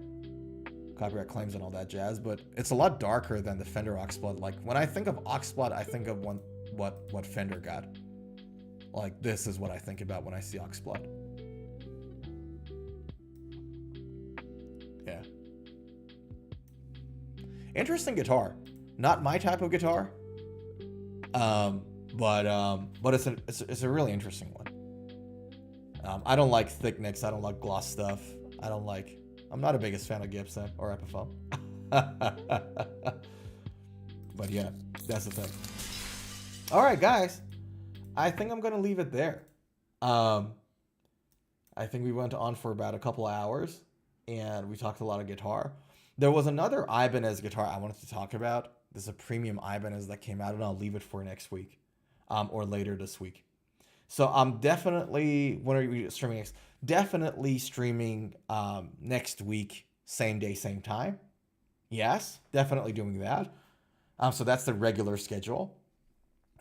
Copyright claims and all that jazz, but it's a lot darker than the Fender Oxblood. Like, when I think of Oxblood, I think of what Fender got. Like, this is what I think about when I see Oxblood. Yeah. Interesting guitar. Not my type of guitar. But it's a really interesting one. I don't like thick necks. I don't like gloss stuff. I'm not a biggest fan of Gibson or Epiphone. But yeah, that's the thing. All right, guys. I think I'm going to leave it there. I think we went on for about a couple of hours and we talked a lot of guitar. There was another Ibanez guitar I wanted to talk about. There's a premium Ibanez that came out, and I'll leave it for next week, or later this week. So I'm definitely, when are we streaming next? Definitely streaming next week, same day, same time. Yes, definitely doing that. So that's the regular schedule.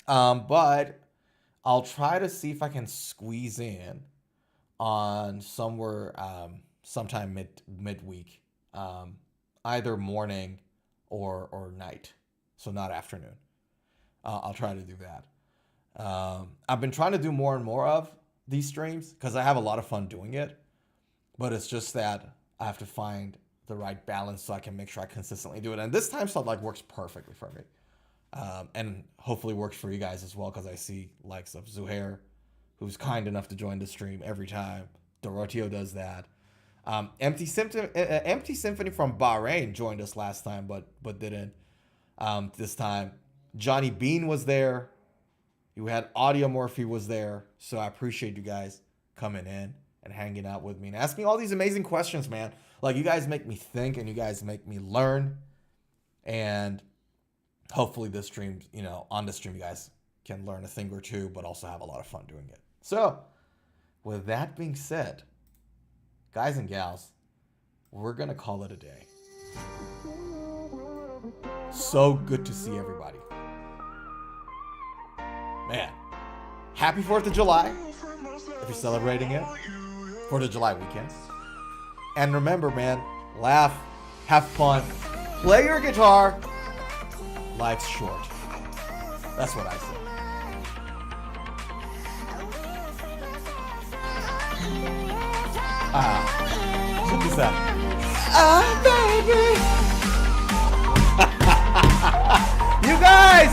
But I'll try to see if I can squeeze in on somewhere sometime midweek, either morning or night, so not afternoon. I'll try to do that. I've been trying to do more and more of these streams because I have a lot of fun doing it, but it's just that I have to find the right balance so I can make sure I consistently do it. And this time slot like works perfectly for me, and hopefully works for you guys as well, because I see likes of Zuhair, who's kind enough to join the stream every time. Dorotio does that. Empty Symphony from Bahrain joined us last time, but didn't this time. Johnny Bean was there. You had Audiomorphy was there. So I appreciate you guys coming in and hanging out with me and asking all these amazing questions, man. Like, you guys make me think and you guys make me learn. And hopefully this stream, on the stream, you guys can learn a thing or two, but also have a lot of fun doing it. So with that being said, guys and gals, we're going to call it a day. So good to see everybody. Man, happy 4th of July, if you're celebrating it. 4th of July weekend. And remember, man, laugh, have fun, play your guitar. Life's short. That's what I say. Check this out. Baby. You guys,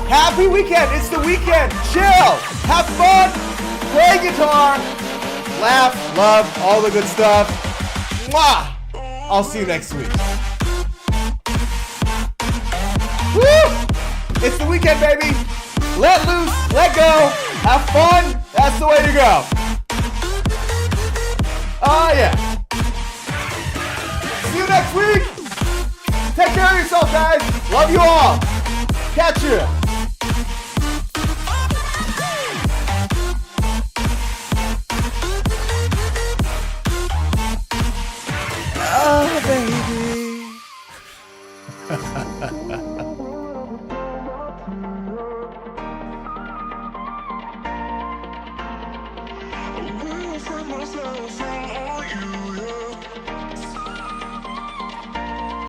happy weekend. It's the weekend. Chill. Have fun. Play guitar. Laugh. Love. All the good stuff. Mwah. I'll see you next week. Woo! It's the weekend, baby. Let loose. Let go. Have fun. That's the way to go. Oh, yeah. See you next week. Take care of yourself, guys. Love you all. Catch you. Oh, baby. Myself from